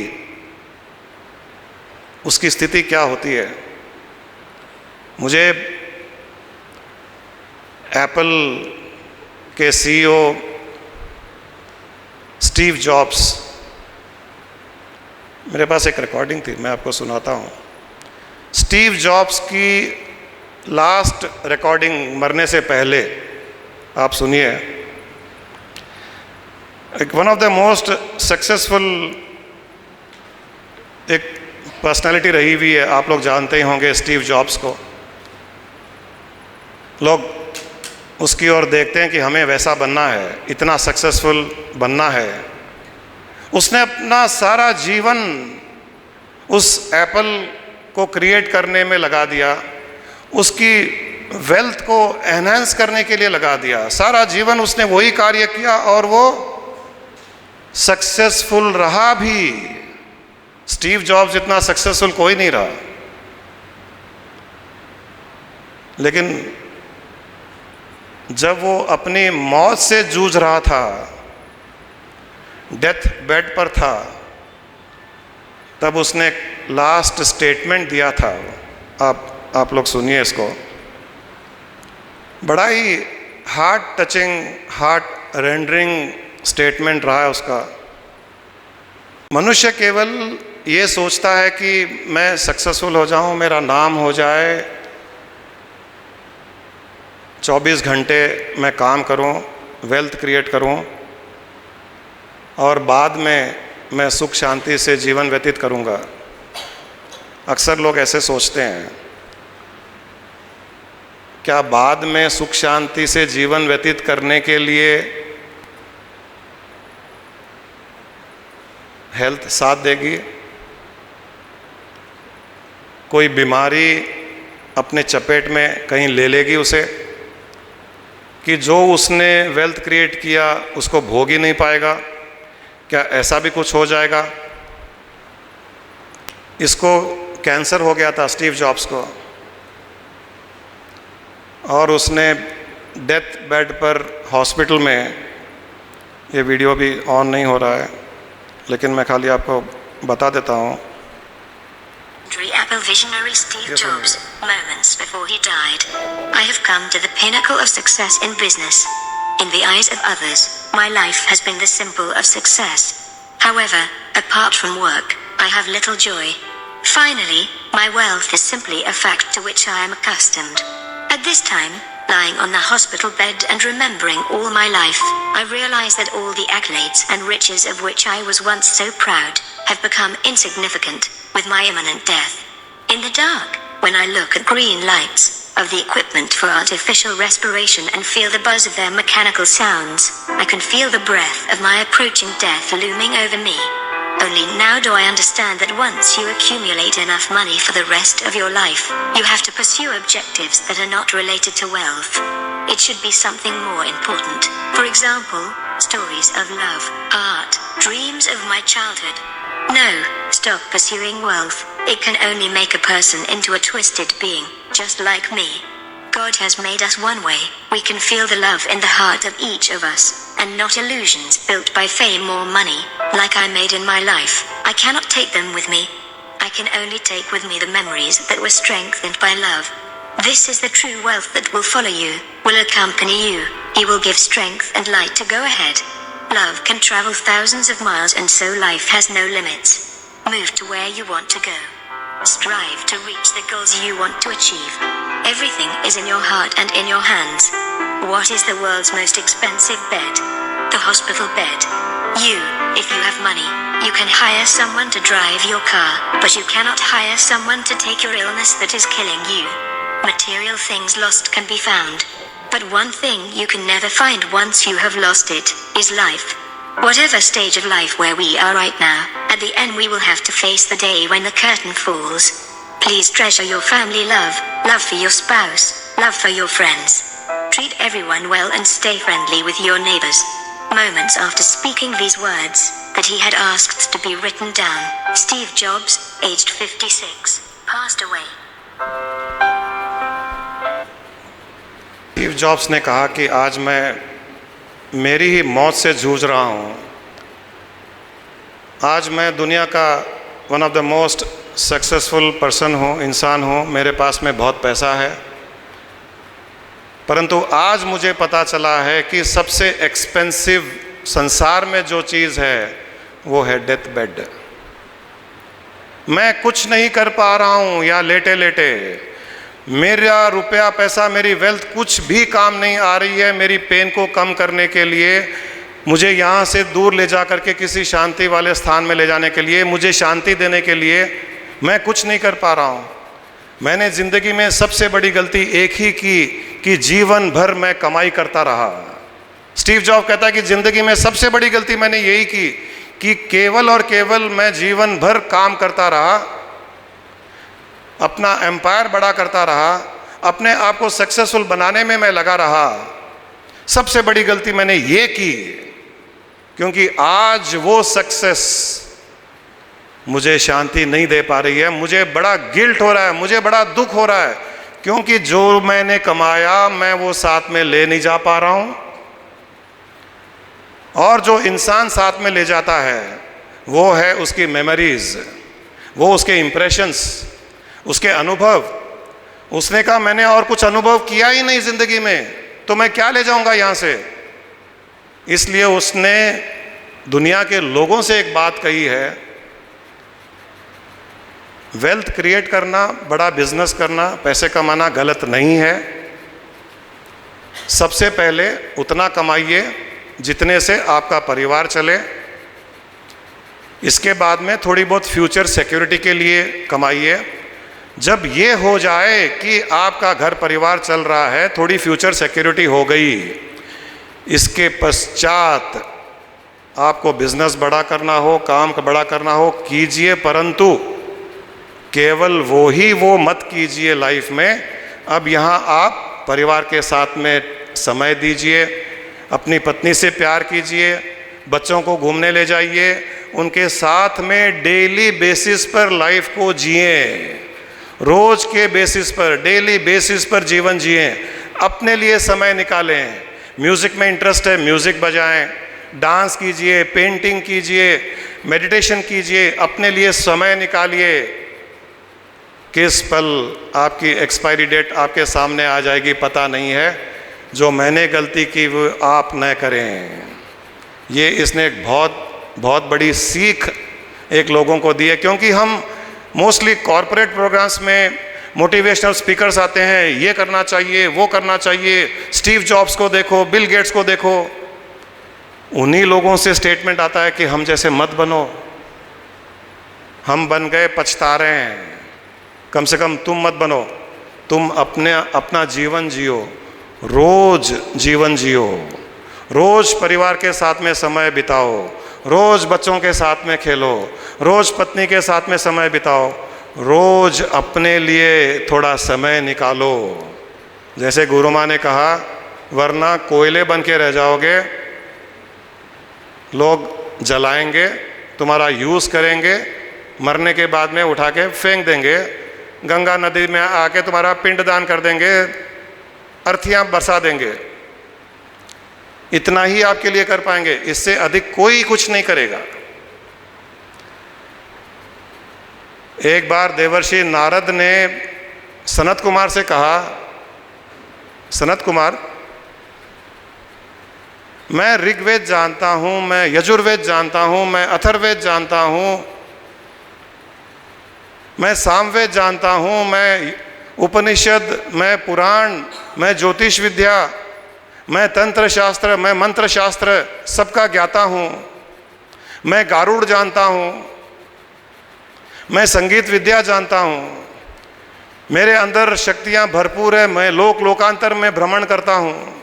उसकी स्थिति क्या होती है? मुझे एप्पल के सीईओ स्टीव जॉब्स, मेरे पास एक रिकॉर्डिंग थी, मैं आपको सुनाता हूँ। स्टीव जॉब्स की लास्ट रिकॉर्डिंग मरने से पहले, आप सुनिए। एक one of the most successful एक पर्सनालिटी रही हुई है, आप लोग जानते ही होंगे स्टीव जॉब्स को। लोग उसकी ओर देखते हैं कि हमें वैसा बनना है, इतना सक्सेसफुल बनना है। उसने अपना सारा जीवन उस एप्पल को क्रिएट करने में लगा दिया, उसकी वेल्थ को एनहांस करने के लिए लगा दिया। सारा जीवन उसने वही कार्य किया और वो सक्सेसफुल रहा भी। स्टीव जॉब्स इतना सक्सेसफुल कोई नहीं रहा। लेकिन जब वो अपनी मौत से जूझ रहा था, डेथ बेड पर था, तब उसने एक लास्ट स्टेटमेंट दिया था। आप लोग सुनिए इसको। बड़ा ही heart touching, heart rendering statement रहा है उसका। मनुष्य केवल ये सोचता है कि मैं सक्सेसफुल हो जाऊं, मेरा नाम हो जाए, 24 घंटे मैं काम करूं, वेल्थ क्रिएट करूं और बाद में मैं सुख शांति से जीवन व्यतीत करूंगा। अक्सर लोग ऐसे सोचते हैं। क्या बाद में सुख शांति से जीवन व्यतीत करने के लिए हेल्थ साथ देगी? कोई बीमारी अपने चपेट में कहीं ले लेगी उसे, कि जो उसने वेल्थ क्रिएट किया उसको भोग ही नहीं पाएगा? क्या ऐसा भी कुछ हो जाएगा? इसको कैंसर हो गया था स्टीव जॉब्स को, और उसने डेथ बेड पर हॉस्पिटल में, ये वीडियो भी ऑन नहीं हो रहा है लेकिन मैं खाली आपको बता देता हूँ। Apple visionary Steve Jobs, moments before he died. I have come to the pinnacle of success in business. In the eyes of others, my life has been the symbol of success. However, apart from work, I have little joy. Finally, my wealth is simply a fact to which I am accustomed. At this time, lying on the hospital bed and remembering all my life, I realize that all the accolades and riches of which I was once so proud have become insignificant with my imminent death. In the dark, when I look at green lights of the equipment for artificial respiration and feel the buzz of their mechanical sounds, I can feel the breath of my approaching death looming over me. Only now do I understand that once you accumulate enough money for the rest of your life, you have to pursue objectives that are not related to wealth. It should be something more important. For example, stories of love, art, dreams of my childhood. No, stop pursuing wealth. It can only make a person into a twisted being, just like me. God has made us one way. We can feel the love in the heart of each of us, and not illusions built by fame or money, like I made in my life. I cannot take them with me. I can only take with me the memories that were strengthened by love. This is the true wealth that will follow you, will accompany you. He will give strength and light to go ahead. Love can travel thousands of miles, and so life has no limits. Move to where you want to go. Strive to reach the goals you want to achieve. Everything is in your heart and in your hands. What is the world's most expensive bed? The hospital bed. If you have money, you can hire someone to drive your car, but you cannot hire someone to take your illness that is killing you. Material things lost can be found, but one thing you can never find once you have lost it, is life. Whatever stage of life where we are right now, at the end we will have to face the day when the curtain falls. Please treasure your family love for your spouse, love for your friends. Treat everyone well and stay friendly with your neighbors. Moments after speaking these words, that he had asked to be written down, Steve Jobs, aged 56, passed away. Steve jobs ने कहा कि आज मैं मेरी ही मौत से जूझ रहा हूँ। आज मैं दुनिया का one of the most successful person हूँ, इंसान हूँ, मेरे पास में बहुत पैसा है, परंतु आज मुझे पता चला है कि सबसे एक्सपेंसिव संसार में जो चीज़ है वो है डेथ बेड। मैं कुछ नहीं कर पा रहा हूँ, या लेटे लेटे मेरा रुपया पैसा, मेरी वेल्थ कुछ भी काम नहीं आ रही है मेरी पेन को कम करने के लिए, मुझे यहाँ से दूर ले जा करके किसी शांति वाले स्थान में ले जाने के लिए, मुझे शांति देने के लिए मैं कुछ नहीं कर पा रहा हूँ। मैंने ज़िंदगी में सबसे बड़ी गलती एक ही की कि जीवन भर मैं कमाई करता रहा। स्टीव जॉब कहता है कि ज़िंदगी में सबसे बड़ी गलती मैंने यही की कि केवल और केवल मैं जीवन भर काम करता रहा, अपना एम्पायर बड़ा करता रहा, अपने आप को सक्सेसफुल बनाने में मैं लगा रहा। सबसे बड़ी गलती मैंने ये की क्योंकि आज वो सक्सेस मुझे शांति नहीं दे पा रही है। मुझे बड़ा गिल्ट हो रहा है, मुझे बड़ा दुख हो रहा है, क्योंकि जो मैंने कमाया मैं वो साथ में ले नहीं जा पा रहा हूँ, और जो इंसान साथ में ले जाता है वो है उसकी मेमोरीज, वो उसके इम्प्रेशंस, उसके अनुभव। उसने कहा मैंने और कुछ अनुभव किया ही नहीं ज़िंदगी में, तो मैं क्या ले जाऊंगा यहाँ से। इसलिए उसने दुनिया के लोगों से एक बात कही है, वेल्थ क्रिएट करना, बड़ा बिजनेस करना, पैसे कमाना गलत नहीं है। सबसे पहले उतना कमाइए जितने से आपका परिवार चले, इसके बाद में थोड़ी बहुत फ्यूचर सिक्योरिटी के लिए कमाइए। जब ये हो जाए कि आपका घर परिवार चल रहा है, थोड़ी फ्यूचर सिक्योरिटी हो गई, इसके पश्चात आपको बिजनेस बड़ा करना हो, काम बड़ा करना हो, कीजिए, परंतु केवल वो मत कीजिए लाइफ में। अब यहाँ आप परिवार के साथ में समय दीजिए, अपनी पत्नी से प्यार कीजिए, बच्चों को घूमने ले जाइए, उनके साथ में डेली बेसिस पर लाइफ को जिए, रोज के बेसिस पर, डेली बेसिस पर जीवन जिए। अपने लिए समय निकालें। म्यूज़िक में इंटरेस्ट है, म्यूज़िक बजाएं, डांस कीजिए, पेंटिंग कीजिए, मेडिटेशन कीजिए, अपने लिए समय निकालिए। किस पल आपकी एक्सपायरी डेट आपके सामने आ जाएगी पता नहीं है। जो मैंने गलती की वो आप न करें। ये इसने एक बहुत बड़ी सीख एक लोगों को दी है, क्योंकि हम मोस्टली कॉरपोरेट प्रोग्राम्स में मोटिवेशनल स्पीकर्स आते हैं, ये करना चाहिए, वो करना चाहिए, स्टीव जॉब्स को देखो, बिल गेट्स को देखो। उन्हीं लोगों से स्टेटमेंट आता है कि हम जैसे मत बनो, हम बन गए पछता रहे हैं, कम से कम तुम मत बनो। तुम अपना जीवन जियो, रोज जीवन जियो, रोज परिवार के साथ में समय बिताओ, रोज बच्चों के साथ में खेलो, रोज पत्नी के साथ में समय बिताओ, रोज अपने लिए थोड़ा समय निकालो। जैसे गुरु माँ ने कहा वरना कोयले बन के रह जाओगे। लोग जलाएंगे, तुम्हारा यूज़ करेंगे, मरने के बाद में उठा के फेंक देंगे, गंगा नदी में आके तुम्हारा पिंडदान कर देंगे, अर्थियां बरसा देंगे। इतना ही आपके लिए कर पाएंगे, इससे अधिक कोई कुछ नहीं करेगा। एक बार देवर्षि नारद ने सनत कुमार से कहा, सनत कुमार, मैं ऋग्वेद जानता हूँ, मैं यजुर्वेद जानता हूँ, मैं अथर्ववेद जानता हूँ, मैं सामवेद जानता हूँ, मैं उपनिषद, मैं पुराण, मैं ज्योतिष विद्या, मैं तंत्र शास्त्र, मैं मंत्र शास्त्र सबका ज्ञाता हूँ, मैं गारुड़ जानता हूँ, मैं संगीत विद्या जानता हूँ, मेरे अंदर शक्तियाँ भरपूर है, मैं लोक लोकांतर में भ्रमण करता हूँ,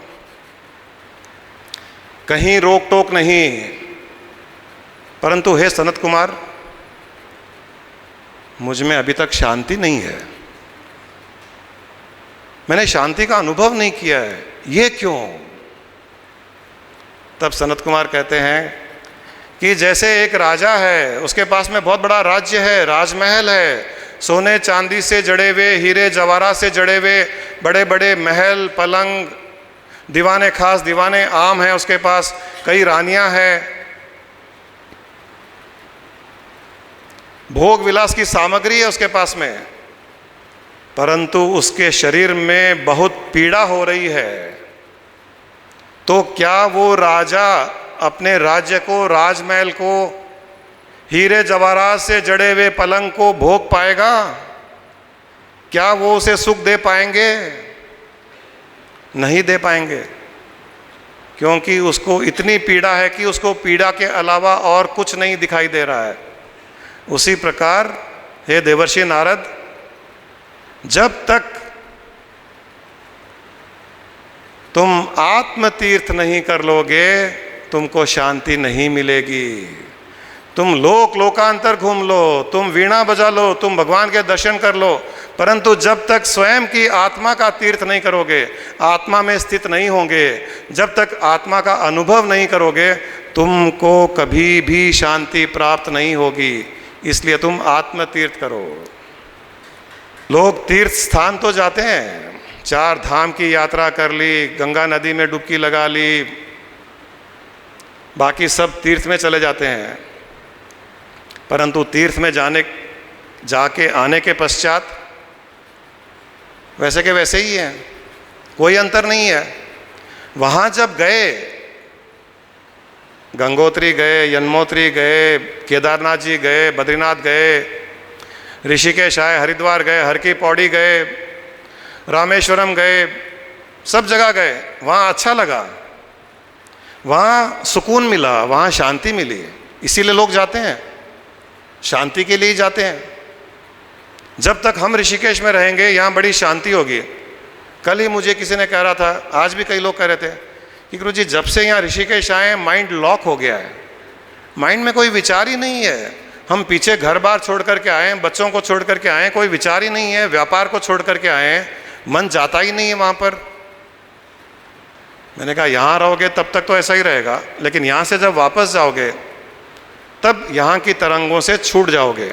कहीं रोक टोक नहीं। परंतु हे सनत कुमार, मुझ में अभी तक शांति नहीं है, मैंने शांति का अनुभव नहीं किया है, ये क्यों? तब सनत कुमार कहते हैं कि जैसे एक राजा है, उसके पास में बहुत बड़ा राज्य है, राजमहल है, सोने चांदी से जड़े हुए, हीरे जवाहरात से जड़े हुए बड़े बड़े महल, पलंग, दीवाने खास, दीवाने आम हैं उसके पास, कई रानियां हैं, भोग विलास की सामग्री है उसके पास में, परंतु उसके शरीर में बहुत पीड़ा हो रही है। तो क्या वो राजा अपने राज्य को, राजमहल को, हीरे जवाहरात से जड़े हुए पलंग को भोग पाएगा? क्या वो उसे सुख दे पाएंगे? नहीं दे पाएंगे, क्योंकि उसको इतनी पीड़ा है कि उसको पीड़ा के अलावा और कुछ नहीं दिखाई दे रहा है। उसी प्रकार हे देवर्षि नारद, जब तक तुम आत्म तीर्थ नहीं कर लोगे, तुमको शांति नहीं मिलेगी। तुम लोक लोकांतर घूम लो, तुम वीणा बजा लो, तुम भगवान के दर्शन कर लो, परंतु जब तक स्वयं की आत्मा का तीर्थ नहीं करोगे, आत्मा में स्थित नहीं होंगे, जब तक आत्मा का अनुभव नहीं करोगे, तुमको कभी भी शांति प्राप्त नहीं होगी। इसलिए तुम आत्म तीर्थ करो। लोग तीर्थ स्थान तो जाते हैं, 4 धाम की यात्रा कर ली, गंगा नदी में डुबकी लगा ली, बाकी सब तीर्थ में चले जाते हैं, परंतु तीर्थ में जाके आने के पश्चात वैसे के वैसे ही हैं, कोई अंतर नहीं है। वहाँ जब गए, गंगोत्री गए, यमुनोत्री गए, केदारनाथ जी गए, बद्रीनाथ गए, ऋषिकेश आए, हरिद्वार गए, हर की पौड़ी गए, रामेश्वरम गए, सब जगह गए, वहाँ अच्छा लगा, वहाँ सुकून मिला, वहाँ शांति मिली। इसीलिए लोग जाते हैं, शांति के लिए ही जाते हैं। जब तक हम ऋषिकेश में रहेंगे, यहाँ बड़ी शांति होगी। कल ही मुझे किसी ने कह रहा था, आज भी कई लोग कह रहे थे कि गुरुजी जब से यहाँ ऋषिकेश आए माइंड लॉक हो गया है, माइंड में कोई विचार ही नहीं है। हम पीछे घर बार छोड़ करके आए, बच्चों को छोड़ करके आए, कोई विचार ही नहीं है, व्यापार को छोड़ करके आए, मन जाता ही नहीं है वहाँ पर। मैंने कहा यहाँ रहोगे तब तक तो ऐसा ही रहेगा, लेकिन यहाँ से जब वापस जाओगे तब यहाँ की तरंगों से छूट जाओगे।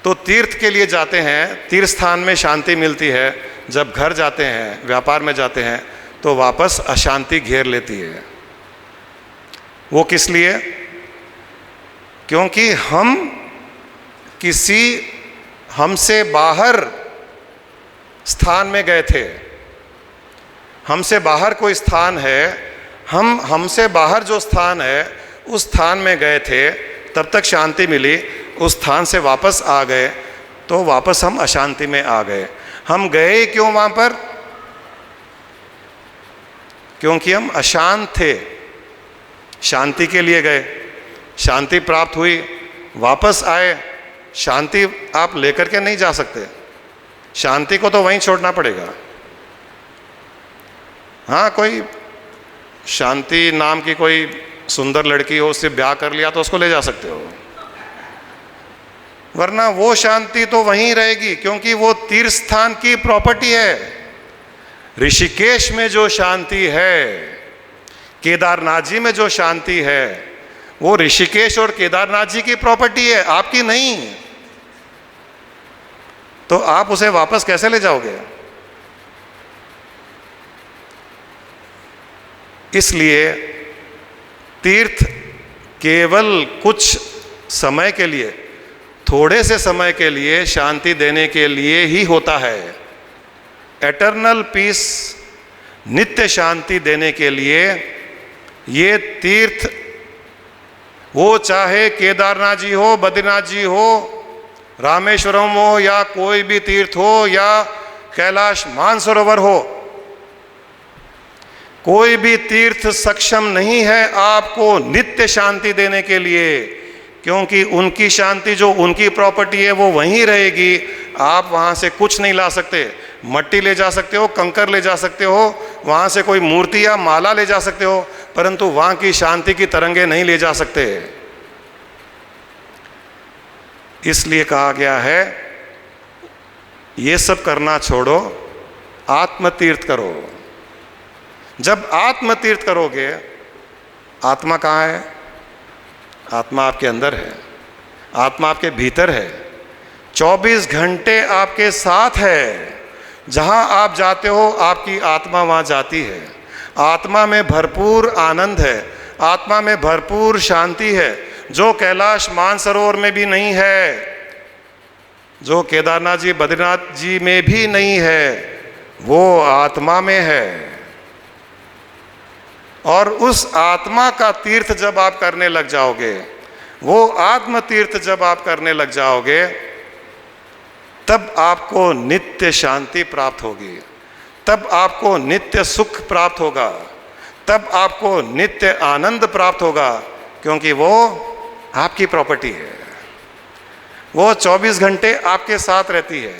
तो तीर्थ के लिए जाते हैं, तीर्थ स्थान में शांति मिलती है। जब घर जाते हैं, व्यापार में जाते हैं, तो वापस अशांति घेर लेती है। वो किस लिए? क्योंकि हम किसी हमसे बाहर स्थान में गए थे। हमसे बाहर कोई स्थान है, हमसे बाहर जो स्थान है उस स्थान में गए थे, तब तक शांति मिली। उस स्थान से वापस आ गए तो वापस हम अशांति में आ गए। हम गए क्यों वहाँ पर? क्योंकि हम अशांत थे, शांति के लिए गए, शांति प्राप्त हुई, वापस आए। शांति आप लेकर के नहीं जा सकते, शांति को तो वहीं छोड़ना पड़ेगा। हाँ, कोई शांति नाम की कोई सुंदर लड़की हो, उससे ब्याह कर लिया तो उसको ले जा सकते हो, वरना वो शांति तो वहीं रहेगी, क्योंकि वो तीर्थ स्थान की प्रॉपर्टी है। ऋषिकेश में जो शांति है, केदारनाथ जी में जो शांति है, वो ऋषिकेश और केदारनाथ जी की प्रॉपर्टी है, आपकी नहीं। तो आप उसे वापस कैसे ले जाओगे? इसलिए तीर्थ केवल कुछ समय के लिए, थोड़े से समय के लिए शांति देने के लिए ही होता है। एटर्नल पीस, नित्य शांति देने के लिए ये तीर्थ, वो चाहे केदारनाथ जी हो, बद्रीनाथ जी हो, रामेश्वरम हो, या कोई भी तीर्थ हो, या कैलाश मानसरोवर हो, कोई भी तीर्थ सक्षम नहीं है आपको नित्य शांति देने के लिए, क्योंकि उनकी शांति जो उनकी प्रॉपर्टी है वो वहीं रहेगी। आप वहाँ से कुछ नहीं ला सकते। मट्टी ले जा सकते हो, कंकर ले जा सकते हो, वहाँ से कोई मूर्ति या माला ले जा सकते हो, परंतु वहाँ की शांति की तरंगे नहीं ले जा सकते। इसलिए कहा गया है ये सब करना छोड़ो, आत्म तीर्थ करो। जब आत्म तीर्थ करोगे, आत्मा कहाँ है? आत्मा आपके अंदर है, आत्मा आपके भीतर है, 24 घंटे आपके साथ है। जहाँ आप जाते हो आपकी आत्मा वहाँ जाती है। आत्मा में भरपूर आनंद है, आत्मा में भरपूर शांति है, जो कैलाश मानसरोवर में भी नहीं है, जो केदारनाथ जी बद्रीनाथ जी में भी नहीं है, वो आत्मा में है। और उस आत्मा का तीर्थ जब आप करने लग जाओगे, वो आत्म तीर्थ जब आप करने लग जाओगे, तब आपको नित्य शांति प्राप्त होगी, तब आपको नित्य सुख प्राप्त होगा, तब आपको नित्य आनंद प्राप्त होगा, क्योंकि वो आपकी प्रॉपर्टी है। वो 24 घंटे आपके साथ रहती है,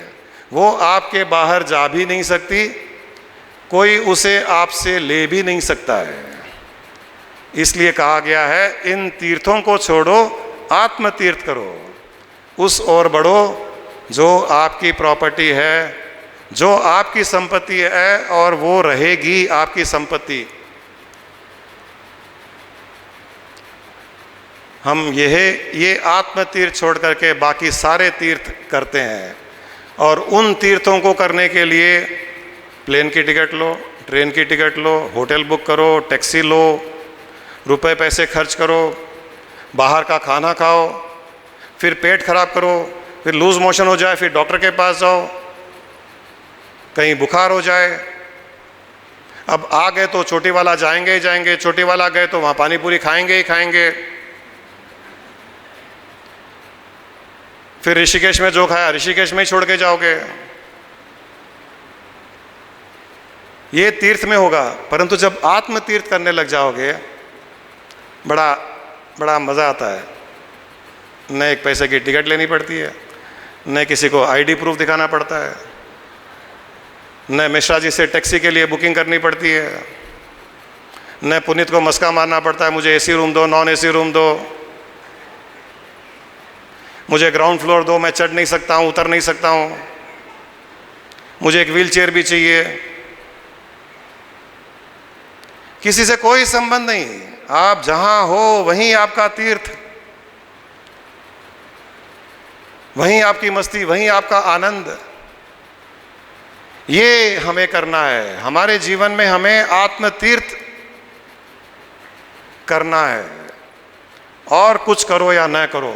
वो आपके बाहर जा भी नहीं सकती, कोई उसे आपसे ले भी नहीं सकता है। इसलिए कहा गया है इन तीर्थों को छोड़ो, आत्म तीर्थ करो, उस ओर बढ़ो जो आपकी प्रॉपर्टी है, जो आपकी संपत्ति है, और वो रहेगी आपकी संपत्ति। हम ये आत्म तीर्थ छोड़ करके बाकी सारे तीर्थ करते हैं, और उन तीर्थों को करने के लिए प्लेन की टिकट लो, ट्रेन की टिकट लो, होटल बुक करो, टैक्सी लो, रुपए पैसे खर्च करो, बाहर का खाना खाओ, फिर पेट खराब करो, फिर लूज मोशन हो जाए, फिर डॉक्टर के पास जाओ, कहीं बुखार हो जाए। अब आ गए तो चोटी वाला जाएंगे ही जाएंगे, चोटी वाला गए तो वहाँ पानी पूरी खाएंगे ही खाएंगे। फिर ऋषिकेश में जो खाया ऋषिकेश में ही छोड़ के जाओगे। ये तीर्थ में होगा, परंतु जब आत्म तीर्थ करने लग जाओगे, बड़ा मज़ा आता है। न एक पैसे की टिकट लेनी पड़ती है, न किसी को आईडी प्रूफ दिखाना पड़ता है, न मिश्रा जी से टैक्सी के लिए बुकिंग करनी पड़ती है, न पुनीत को मस्का मारना पड़ता है मुझे एसी रूम दो, नॉन एसी रूम दो, मुझे ग्राउंड फ्लोर दो, मैं चढ़ नहीं सकता हूँ, उतर नहीं सकता हूँ, मुझे एक व्हील चेयर भी चाहिए। किसी से कोई संबंध नहीं, आप जहाँ हो वहीं आपका तीर्थ, वहीं आपकी मस्ती, वहीं आपका आनंद। ये हमें करना है। हमारे जीवन में हमें आत्म तीर्थ करना है। और कुछ करो या न करो,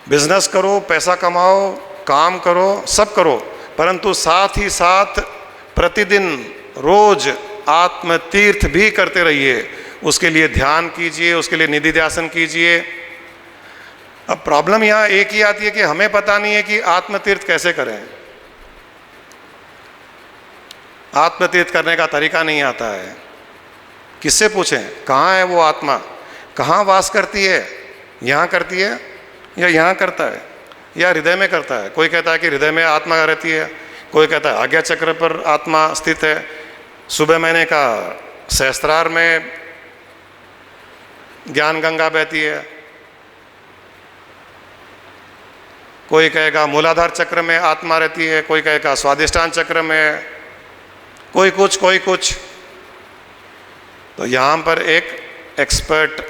बिजनेस करो, पैसा कमाओ, काम करो, सब करो, परंतु साथ ही साथ प्रतिदिन रोज आत्म तीर्थ भी करते रहिए। उसके लिए ध्यान कीजिए, उसके लिए निधि ध्यासन कीजिए। अब प्रॉब्लम यहाँ एक ही आती है कि हमें पता नहीं है कि आत्म तीर्थ कैसे करें। आत्म तीर्थ करने का तरीका नहीं आता है। किससे पूछें? कहाँ है वो आत्मा? कहाँ वास करती है? यहाँ करती है या यहाँ करता है या हृदय में करता है? कोई कहता है कि हृदय में आत्मा रहती है, कोई कहता है आज्ञा चक्र पर आत्मा स्थित है। सुबह मैंने कहा सहस्त्रार में ज्ञान गंगा बहती है, कोई कहेगा मूलाधार चक्र में आत्मा रहती है, कोई कहेगा स्वादिष्टान चक्र में, कोई कुछ। तो यहाँ पर एक एक्सपर्ट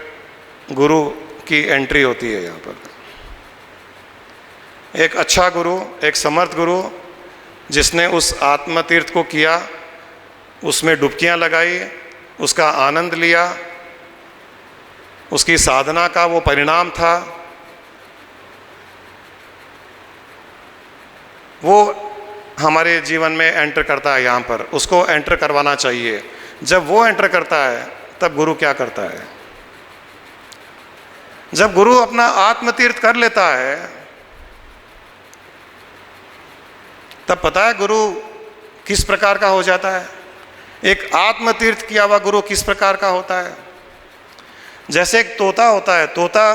गुरु की एंट्री होती है। यहाँ पर एक अच्छा गुरु, एक समर्थ गुरु जिसने उस आत्म तीर्थ को किया, उसमें डुबकियाँ लगाई, उसका आनंद लिया, उसकी साधना का वो परिणाम था, वो हमारे जीवन में एंटर करता है। यहाँ पर उसको एंटर करवाना चाहिए। जब वो एंटर करता है तब गुरु क्या करता है? जब गुरु अपना आत्म तीर्थ कर लेता है तब पता है गुरु किस प्रकार का हो जाता है? एक आत्म तीर्थ किया हुआ गुरु किस प्रकार का होता है? जैसे एक तोता होता है। तोता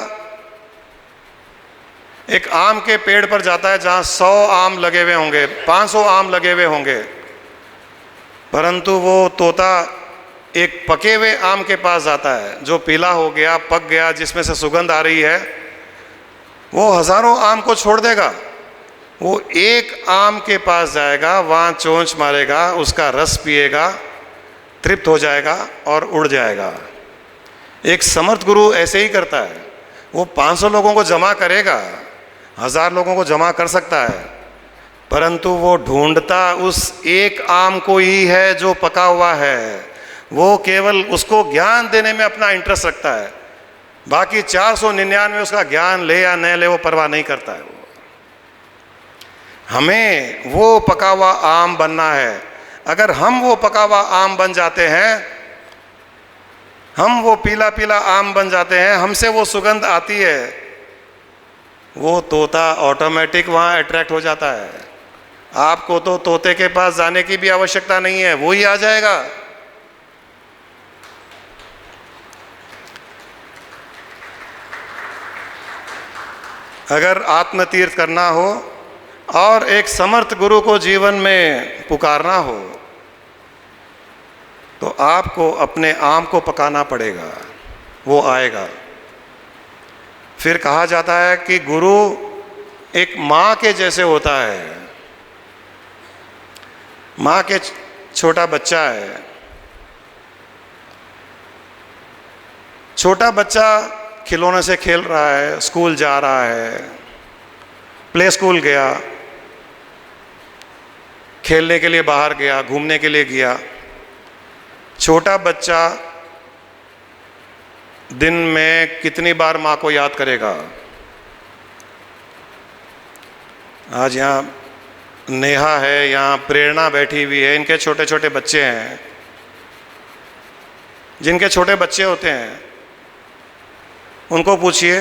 एक आम के पेड़ पर जाता है जहाँ 100 आम लगे हुए होंगे, 500 आम लगे हुए होंगे, परंतु वो तोता एक पके हुए आम के पास जाता है जो पीला हो गया, पक गया, जिसमें से सुगंध आ रही है। वो हजारों आम को छोड़ देगा, वो एक आम के पास जाएगा, वहाँ चोंच मारेगा, उसका रस पिएगा, तृप्त हो जाएगा और उड़ जाएगा। एक समर्थ गुरु ऐसे ही करता है। वो 500 लोगों को जमा करेगा, 1000 लोगों को जमा कर सकता है, परंतु वो ढूंढता उस एक आम को ही है जो पका हुआ है। वो केवल उसको ज्ञान देने में अपना इंटरेस्ट रखता है, बाकी 499 उसका ज्ञान ले या न ले वो परवाह नहीं करता है। वो हमें वो पका हुआ आम बनना है। अगर हम वो पका हुआ आम बन जाते हैं, हम वो पीला पीला आम बन जाते हैं, हमसे वो सुगंध आती है, वो तोता ऑटोमेटिक वहाँ अट्रैक्ट हो जाता है। आपको तो तोते के पास जाने की भी आवश्यकता नहीं है, वो ही आ जाएगा। अगर आत्म तीर्थ करना हो और एक समर्थ गुरु को जीवन में पुकारना हो तो आपको अपने आम को पकाना पड़ेगा, वो आएगा। फिर कहा जाता है कि गुरु एक माँ के जैसे होता है। माँ के छोटा बच्चा है, छोटा बच्चा खिलौने से खेल रहा है, स्कूल जा रहा है, प्ले स्कूल गया, खेलने के लिए बाहर गया, घूमने के लिए गया। छोटा बच्चा दिन में कितनी बार माँ को याद करेगा? आज यहाँ नेहा है, यहाँ प्रेरणा बैठी हुई है, इनके छोटे छोटे बच्चे हैं। जिनके छोटे बच्चे होते हैं उनको पूछिए,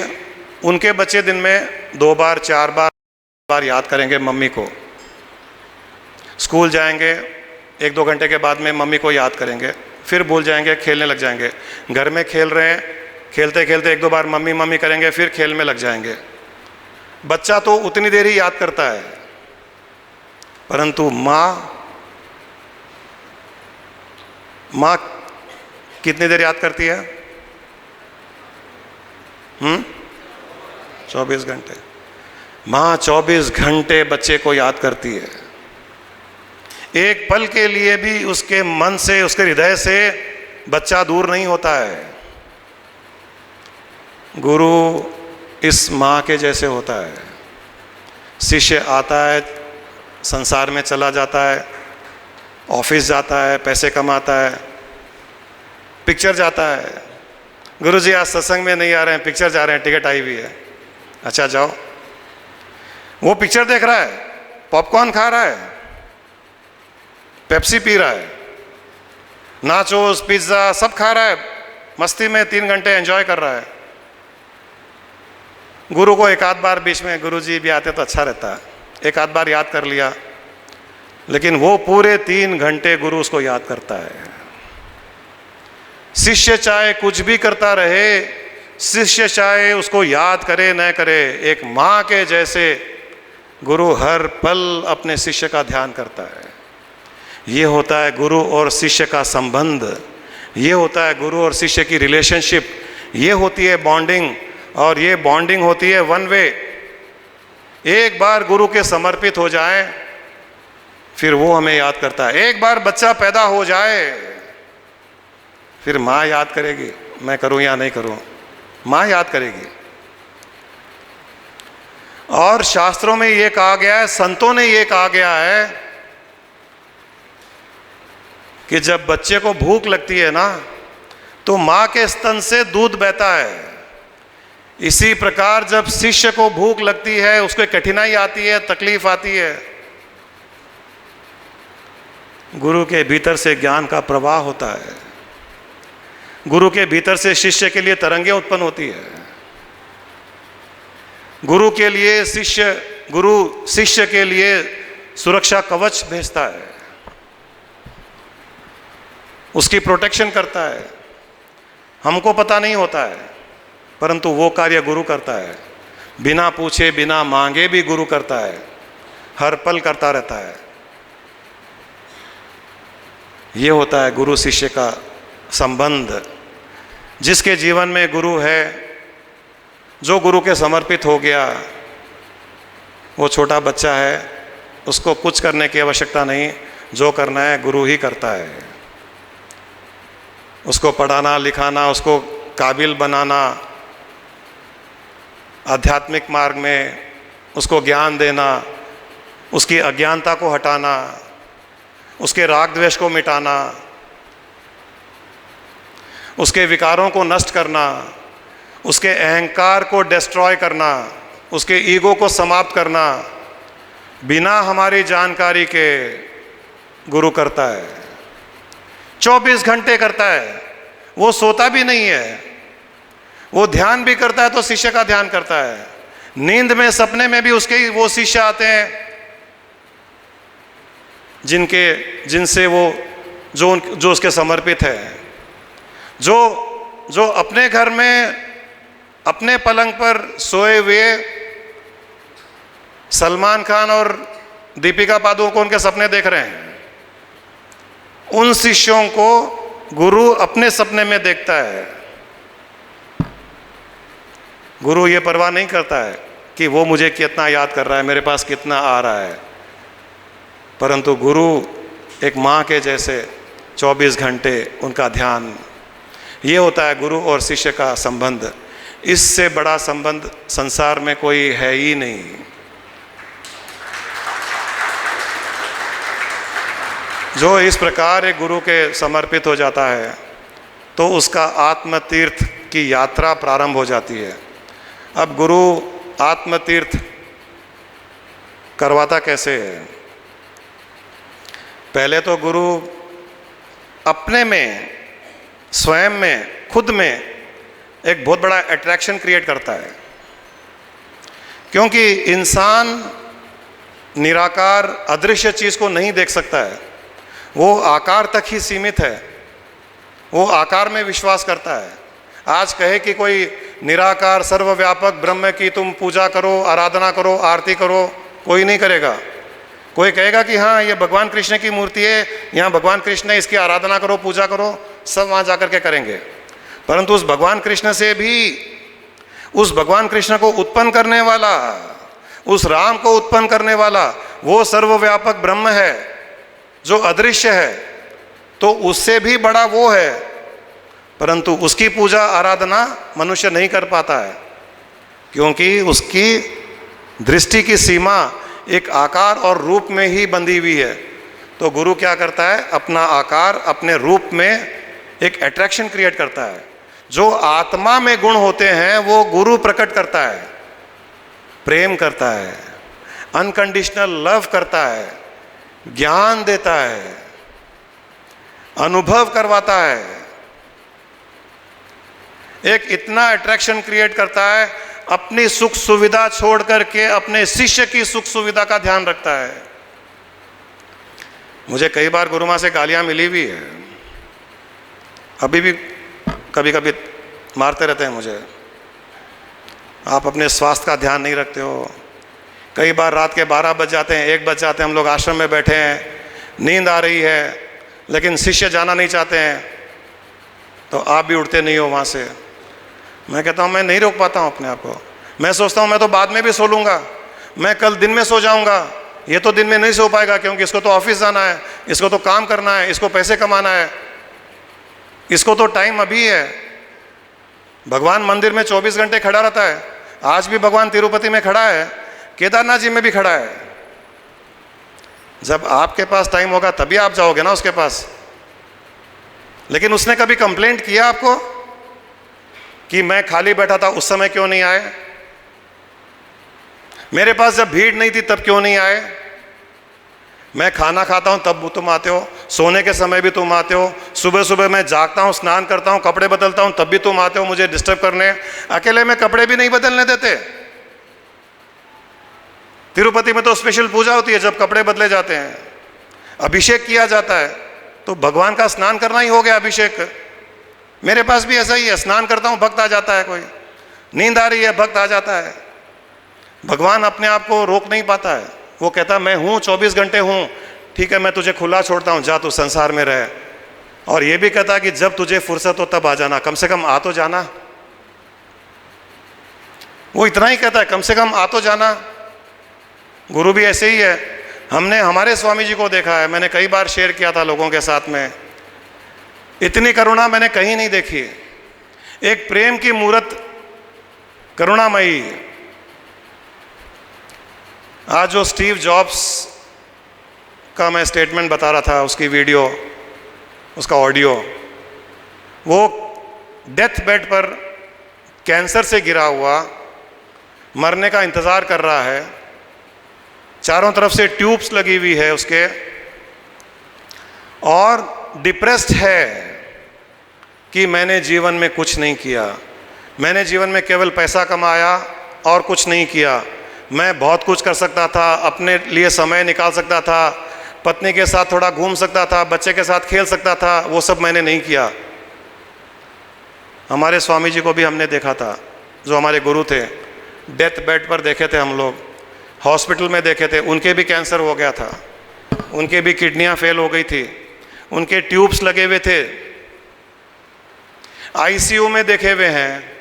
उनके बच्चे दिन में 2 बार 4 बार याद करेंगे मम्मी को। स्कूल जाएंगे, 1-2 घंटे के बाद में मम्मी को याद करेंगे, फिर भूल जाएंगे, खेलने लग जाएंगे। घर में खेल रहे हैं, खेलते खेलते 1-2 बार मम्मी मम्मी करेंगे, फिर खेल में लग जाएंगे। बच्चा तो उतनी देर ही याद करता है, परंतु माँ कितनी देर याद करती है? 24 घंटे। माँ 24 घंटे बच्चे को याद करती है। एक पल के लिए भी उसके मन से, उसके हृदय से बच्चा दूर नहीं होता है। गुरु इस माँ के जैसे होता है। शिष्य आता है, संसार में चला जाता है, ऑफिस जाता है, पैसे कमाता है, पिक्चर जाता है। गुरुजी आज सत्संग में नहीं आ रहे हैं, पिक्चर जा रहे हैं, टिकट आई हुई है। अच्छा जाओ। वो पिक्चर देख रहा है, पॉपकॉर्न खा रहा है, पेप्सी पी रहा है, नाचोस पिज्ज़ा सब खा रहा है, मस्ती में 3 घंटे एंजॉय कर रहा है। गुरु को एक आध बार बीच में गुरुजी भी आते तो अच्छा रहता है, एक आध बार याद कर लिया, लेकिन वो पूरे 3 घंटे गुरु उसको याद करता है। शिष्य चाहे कुछ भी करता रहे, शिष्य चाहे उसको याद करे न करे, एक माँ के जैसे गुरु हर पल अपने शिष्य का ध्यान करता है। ये होता है गुरु और शिष्य का संबंध, ये होता है गुरु और शिष्य की रिलेशनशिप, ये होती है बॉन्डिंग। और ये बॉन्डिंग होती है 1 वे। एक बार गुरु के समर्पित हो जाए फिर वो हमें याद करता है। एक बार बच्चा पैदा हो जाए फिर माँ याद करेगी, मैं करूं या नहीं करूं, माँ याद करेगी। और शास्त्रों में ये कहा गया है, संतों ने ये कहा गया है कि जब बच्चे को भूख लगती है ना तो माँ के स्तन से दूध बहता है। इसी प्रकार जब शिष्य को भूख लगती है, उसको कठिनाई आती है, तकलीफ आती है, गुरु के भीतर से ज्ञान का प्रवाह होता है। गुरु के भीतर से शिष्य के लिए तरंगें उत्पन्न होती है। गुरु शिष्य के लिए सुरक्षा कवच भेजता है, उसकी प्रोटेक्शन करता है। हमको पता नहीं होता है, परंतु वो कार्य गुरु करता है। बिना पूछे बिना मांगे भी गुरु करता है, हर पल करता रहता है। ये होता है गुरु शिष्य का संबंध। जिसके जीवन में गुरु है, जो गुरु के समर्पित हो गया, वो छोटा बच्चा है, उसको कुछ करने की आवश्यकता नहीं, जो करना है गुरु ही करता है। उसको पढ़ाना लिखाना, उसको काबिल बनाना, आध्यात्मिक मार्ग में उसको ज्ञान देना, उसकी अज्ञानता को हटाना, उसके राग द्वेष को मिटाना, उसके विकारों को नष्ट करना, उसके अहंकार को डिस्ट्रॉय करना, उसके ईगो को समाप्त करना, बिना हमारी जानकारी के गुरु करता है। 24 घंटे करता है, वो सोता भी नहीं है। वो ध्यान भी करता है तो शिष्य का ध्यान करता है। नींद में, सपने में भी उसके वो शिष्य आते हैं जिनसे वो जो उसके समर्पित है। जो अपने घर में अपने पलंग पर सोए हुए सलमान खान और दीपिका पादुकोण के सपने देख रहे हैं, उन शिष्यों को गुरु अपने सपने में देखता है। गुरु ये परवाह नहीं करता है कि वो मुझे कितना याद कर रहा है, मेरे पास कितना आ रहा है, परंतु गुरु एक माँ के जैसे 24 घंटे उनका ध्यान। ये होता है गुरु और शिष्य का संबंध। इससे बड़ा संबंध संसार में कोई है ही नहीं। जो इस प्रकार एक गुरु के समर्पित हो जाता है तो उसका आत्म तीर्थ की यात्रा प्रारंभ हो जाती है। अब गुरु आत्म तीर्थ करवाता कैसे है? पहले तो गुरु अपने में, स्वयं में, खुद में एक बहुत बड़ा अट्रैक्शन क्रिएट करता है। क्योंकि इंसान निराकार अदृश्य चीज़ को नहीं देख सकता है, वो आकार तक ही सीमित है, वो आकार में विश्वास करता है। आज कहे कि कोई निराकार सर्वव्यापक ब्रह्म की तुम पूजा करो, आराधना करो, आरती करो, कोई नहीं करेगा। कोई कहेगा कि हाँ ये भगवान कृष्ण की मूर्ति है, यहाँ भगवान कृष्ण है, इसकी आराधना करो, पूजा करो, सब वहाँ जाकर के करेंगे। परंतु उस भगवान कृष्ण से भी, उस भगवान कृष्ण को उत्पन्न करने वाला, उस राम को उत्पन्न करने वाला वो सर्वव्यापक ब्रह्म है जो अदृश्य है, तो उससे भी बड़ा वो है, परंतु उसकी पूजा आराधना मनुष्य नहीं कर पाता है, क्योंकि उसकी दृष्टि की सीमा एक आकार और रूप में ही बंधी हुई है। तो गुरु क्या करता है? अपना आकार, अपने रूप में एक अट्रैक्शन क्रिएट करता है। जो आत्मा में गुण होते हैं वो गुरु प्रकट करता है, प्रेम करता है, अनकंडीशनल लव करता है, ज्ञान देता है, अनुभव करवाता है। एक इतना अट्रैक्शन क्रिएट करता है, अपनी सुख सुविधा छोड़ करके अपने शिष्य की सुख सुविधा का ध्यान रखता है। मुझे कई बार गुरु माँ से गालियाँ मिली भी है, अभी भी कभी कभी मारते रहते हैं मुझे, आप अपने स्वास्थ्य का ध्यान नहीं रखते हो। कई बार रात के 12 बज जाते हैं, 1 बज जाते हैं, हम लोग आश्रम में बैठे हैं, नींद आ रही है, लेकिन शिष्य जाना नहीं चाहते हैं, तो आप भी उठते नहीं हो वहाँ से। मैं कहता हूँ मैं नहीं रोक पाता हूँ अपने आप को। मैं सोचता हूँ मैं तो बाद में भी सो लूँगा, मैं कल दिन में सो जाऊँगा, ये तो दिन में नहीं सो पाएगा क्योंकि इसको तो ऑफिस जाना है, इसको तो काम करना है, इसको पैसे कमाना है, इसको तो टाइम अभी है। भगवान मंदिर में 24 घंटे खड़ा रहता है। आज भी भगवान तिरुपति में खड़ा है, केदारनाथ जी में भी खड़ा है। जब आपके पास टाइम होगा तभी आप जाओगे ना उसके पास। लेकिन उसने कभी कंप्लेंट किया आपको कि मैं खाली बैठा था उस समय क्यों नहीं आए, मेरे पास जब भीड़ नहीं थी तब क्यों नहीं आए, मैं खाना खाता हूं तब तुम आते हो, सोने के समय भी तुम आते हो, सुबह सुबह मैं जागता हूं, स्नान करता हूं, कपड़े बदलता हूं तब भी तुम आते हो मुझे डिस्टर्ब करने। अकेले में कपड़े भी नहीं बदलने देते। तिरुपति में तो स्पेशल पूजा होती है जब कपड़े बदले जाते हैं, अभिषेक किया जाता है, तो भगवान का स्नान करना ही हो गया अभिषेक। मेरे पास भी ऐसा ही है, स्नान करता हूं भक्त आ जाता है, कोई नींद आ रही है भक्त आ जाता है। भगवान अपने आप को रोक नहीं पाता है, वो कहता मैं हूं, 24 घंटे हूं, ठीक है मैं तुझे खुला छोड़ता हूं, जा तू संसार में रहे। और ये भी कहता कि जब तुझे फुर्सत हो तब आ जाना, कम से कम आ तो जाना। वो इतना ही कहता है, कम से कम आ तो जाना। गुरु भी ऐसे ही है। हमने हमारे स्वामी जी को देखा है, मैंने कई बार शेयर किया था लोगों के साथ में, इतनी करुणा मैंने कहीं नहीं देखी। एक प्रेम की मूर्त करुणामयी। आज जो स्टीव जॉब्स का मैं स्टेटमेंट बता रहा था, उसकी वीडियो, उसका ऑडियो, वो डेथ बेड पर कैंसर से गिरा हुआ मरने का इंतज़ार कर रहा है, चारों तरफ से ट्यूब्स लगी हुई है उसके, और डिप्रेस्ड है कि मैंने जीवन में कुछ नहीं किया, मैंने जीवन में केवल पैसा कमाया और कुछ नहीं किया। मैं बहुत कुछ कर सकता था, अपने लिए समय निकाल सकता था, पत्नी के साथ थोड़ा घूम सकता था, बच्चे के साथ खेल सकता था, वो सब मैंने नहीं किया। हमारे स्वामी जी को भी हमने देखा था, जो हमारे गुरु थे, डेथ बेड पर देखे थे हम लोग, हॉस्पिटल में देखे थे, उनके भी कैंसर हो गया था, उनके भी किडनियां फेल हो गई थी, उनके ट्यूब्स लगे हुए थे, आईसीयू में देखे हुए हैं।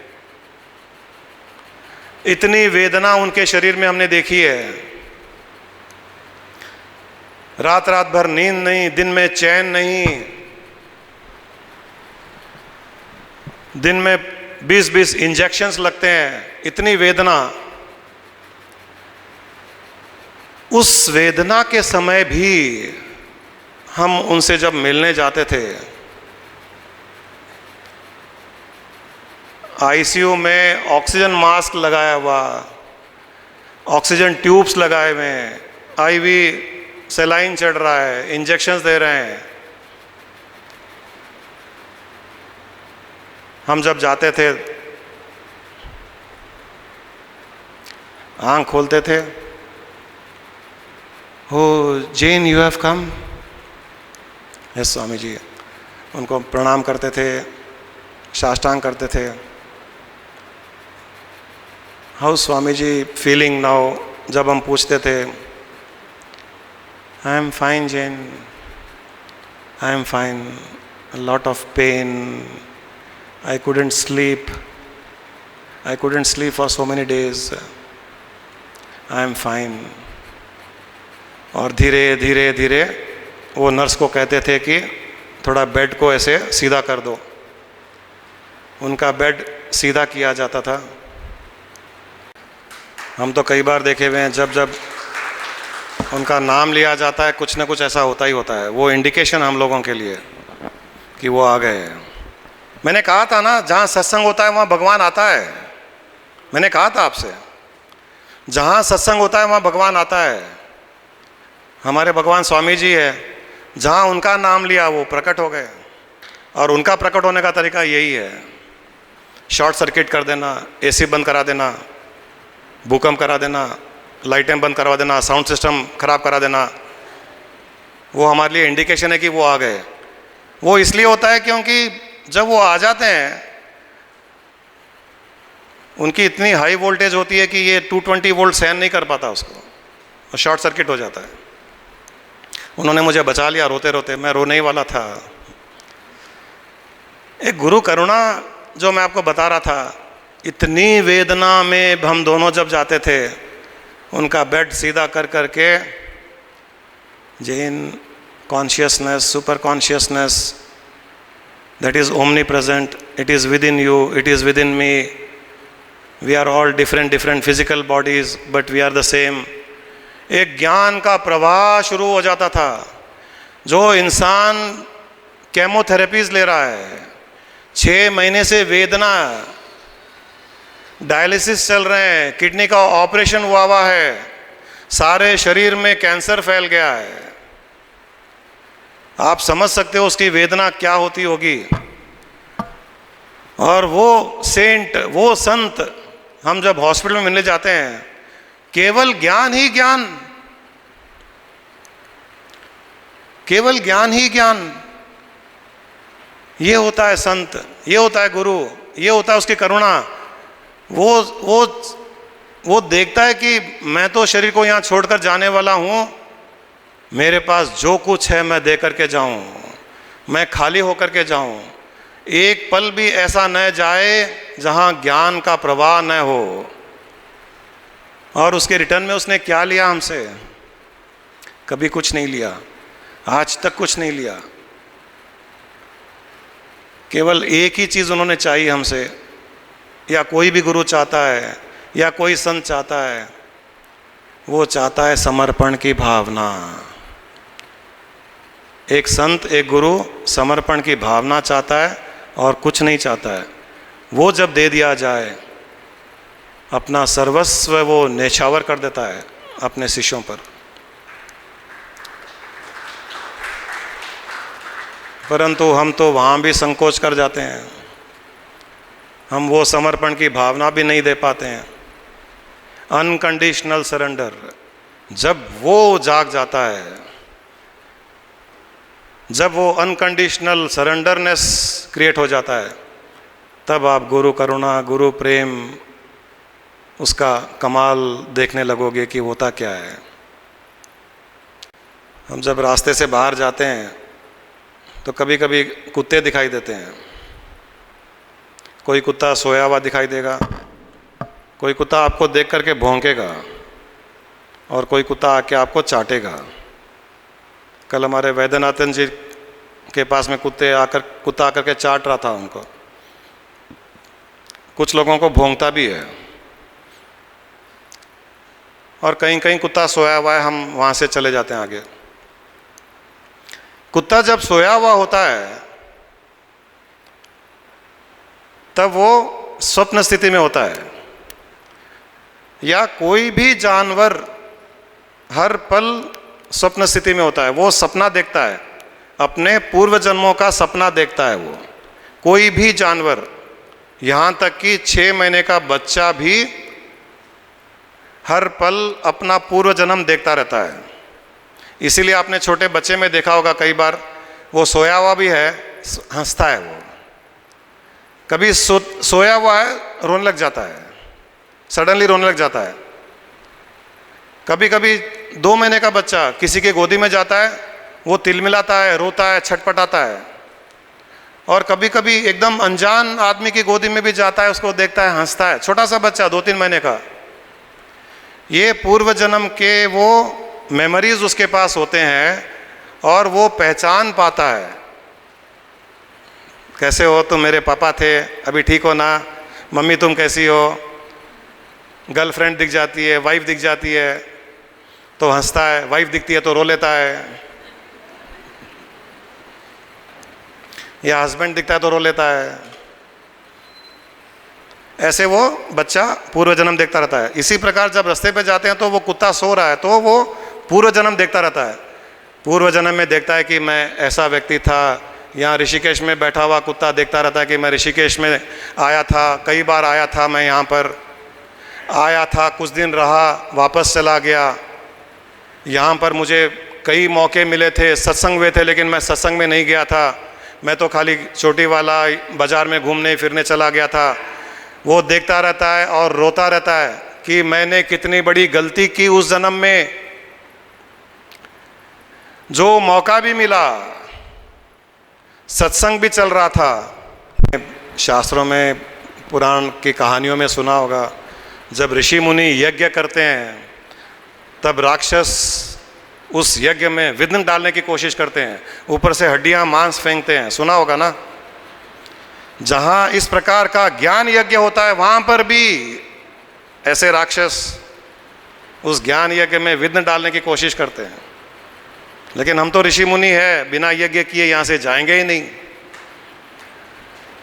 इतनी वेदना उनके शरीर में हमने देखी है। रात रात भर नींद नहीं, दिन में चैन नहीं, दिन में 20-20 इंजेक्शंस लगते हैं, इतनी वेदना। उस वेदना के समय भी हम उनसे जब मिलने जाते थे, आईसीयू में ऑक्सीजन मास्क लगाया हुआ, ऑक्सीजन ट्यूब्स लगाए हुए हैं, आईवी सलाइन चढ़ रहा है, इंजेक्शंस दे रहे हैं। हम जब जाते थे, आंख खोलते थे, oh Jain you have come. Yes Swami ji, उनको प्रणाम करते थे, साष्टांग करते थे। How Swami ji feeling now, जब हम पूछते थे, I am fine Jain, I am fine, lot of pain, I couldn't sleep for so many days, I am fine. और धीरे धीरे धीरे वो नर्स को कहते थे कि थोड़ा बेड को ऐसे सीधा कर दो, उनका बेड सीधा किया जाता था। हम तो कई बार देखे हुए हैं, जब जब उनका नाम लिया जाता है कुछ ना कुछ ऐसा होता ही होता है। वो इंडिकेशन हम लोगों के लिए कि वो आ गए। मैंने कहा था ना, जहाँ सत्संग होता है वहाँ भगवान आता है। मैंने कहा था आपसे, जहाँ सत्संग होता है वहाँ भगवान आता है। हमारे भगवान स्वामी जी है, जहाँ उनका नाम लिया वो प्रकट हो गए। और उनका प्रकट होने का तरीका यही है, शॉर्ट सर्किट कर देना, एसी बंद करा देना, भूकंप करा देना, लाइटें बंद करवा देना, साउंड सिस्टम खराब करा देना। वो हमारे लिए इंडिकेशन है कि वो आ गए। वो इसलिए होता है क्योंकि जब वो आ जाते हैं, उनकी इतनी हाई वोल्टेज होती है कि ये 220 वोल्ट सहन नहीं कर पाता उसको, और शॉर्ट सर्किट हो जाता है। उन्होंने मुझे बचा लिया रोते रोते, मैं रोने ही वाला था। एक गुरु करुणा जो मैं आपको बता रहा था, इतनी वेदना में हम दोनों जब जाते थे, उनका बेड सीधा कर करके Jain consciousness, super consciousness, that is omnipresent. It is within you, it is within me. We are all different physical bodies, but we are the same. एक ज्ञान का प्रवाह शुरू हो जाता था. जो इंसान केमोथेरेपीज ले रहा है, 6 महीने से वेदना, डायलिसिस चल रहे हैं, किडनी का ऑपरेशन हुआ है, सारे शरीर में कैंसर फैल गया है, आप समझ सकते हो उसकी वेदना क्या होती होगी. और वो सेंट, वो संत, हम जब हॉस्पिटल में मिलने जाते हैं, केवल ज्ञान ही ज्ञान, केवल ज्ञान ही ज्ञान. ये होता है संत, ये होता है गुरु, ये होता है उसकी करुणा. वो देखता है कि मैं तो शरीर को यहाँ छोड़कर जाने वाला हूँ, मेरे पास जो कुछ है मैं दे करके जाऊँ, मैं खाली होकर के जाऊँ. एक पल भी ऐसा न जाए जहाँ ज्ञान का प्रवाह न हो. और उसके रिटर्न में उसने क्या लिया हमसे? कभी कुछ नहीं लिया, आज तक कुछ नहीं लिया. केवल एक ही चीज़ उन्होंने चाहिए हमसे, या कोई भी गुरु चाहता है, या कोई संत चाहता है, वो चाहता है समर्पण की भावना. एक संत, एक गुरु समर्पण की भावना चाहता है और कुछ नहीं चाहता है. वो जब दे दिया जाए, अपना सर्वस्व वो न्यौछावर कर देता है अपने शिष्यों पर. परंतु हम तो वहाँ भी संकोच कर जाते हैं, हम वो समर्पण की भावना भी नहीं दे पाते हैं. अनकंडीशनल सरेंडर जब वो जाग जाता है, जब वो अनकंडीशनल सरेंडरनेस क्रिएट हो जाता है, तब आप गुरु करुणा, गुरु प्रेम, उसका कमाल देखने लगोगे कि होता क्या है. हम जब रास्ते से बाहर जाते हैं तो कभी कभी कुत्ते दिखाई देते हैं. कोई कुत्ता सोया हुआ दिखाई देगा, कोई कुत्ता आपको देख करके भौंकेगा, और कोई कुत्ता आके आपको चाटेगा. कल हमारे वैद्यनाथन जी के पास में कुत्ता आकर के चाट रहा था उनको. कुछ लोगों को भौंकता भी है, और कहीं कहीं कुत्ता सोया हुआ है, हम वहाँ से चले जाते हैं आगे. कुत्ता जब सोया हुआ होता है तब वो स्वप्न स्थिति में होता है. या कोई भी जानवर हर पल स्वप्न स्थिति में होता है. वो सपना देखता है, अपने पूर्व जन्मों का सपना देखता है वो. कोई भी जानवर, यहाँ तक कि 6 महीने का बच्चा भी हर पल अपना पूर्व जन्म देखता रहता है. इसीलिए आपने छोटे बच्चे में देखा होगा, कई बार वो सोया हुआ भी है, हंसता है. वो कभी सोया हुआ है, रोने लग जाता है, सडनली रोने लग जाता है. कभी कभी 2 महीने का बच्चा किसी के गोदी में जाता है, वो तिलमिलाता है, रोता है, छटपटाता है. और कभी कभी एकदम अनजान आदमी की गोदी में भी जाता है, उसको देखता है, हंसता है. छोटा सा बच्चा 2-3 महीने का. ये पूर्व जन्म के वो मेमोरीज उसके पास होते हैं, और वो पहचान पाता है. कैसे हो तुम? मेरे पापा थे, अभी ठीक हो ना? मम्मी तुम कैसी हो? गर्लफ्रेंड दिख जाती है, वाइफ दिख जाती है तो हंसता है, वाइफ दिखती है तो रो लेता है, या हस्बैंड दिखता है तो रो लेता है. ऐसे वो बच्चा पूर्व जन्म देखता रहता है. इसी प्रकार जब रास्ते पे जाते हैं तो वो कुत्ता सो रहा है तो वो पूर्व जन्म देखता रहता है. पूर्व जन्म में देखता है कि मैं ऐसा व्यक्ति था. यहाँ ऋषिकेश में बैठा हुआ कुत्ता देखता रहता है कि मैं ऋषिकेश में आया था, कई बार आया था, मैं यहाँ पर आया था, कुछ दिन रहा, वापस चला गया. यहाँ पर मुझे कई मौके मिले थे, सत्संग हुए थे, लेकिन मैं सत्संग में नहीं गया था, मैं तो खाली चोटी वाला बाज़ार में घूमने फिरने चला गया था. वो देखता रहता है और रोता रहता है कि मैंने कितनी बड़ी गलती की उस जन्म में. जो मौका भी मिला, सत्संग भी चल रहा था. शास्त्रों में, पुराण की कहानियों में सुना होगा, जब ऋषि मुनि यज्ञ करते हैं तब राक्षस उस यज्ञ में विघ्न डालने की कोशिश करते हैं, ऊपर से हड्डियां मांस फेंकते हैं, सुना होगा ना। जहां इस प्रकार का ज्ञान यज्ञ होता है वहां पर भी ऐसे राक्षस उस ज्ञान यज्ञ में विघ्न डालने की कोशिश करते हैं। लेकिन हम तो ऋषि मुनि है, बिना यज्ञ किए यहां से जाएंगे ही नहीं।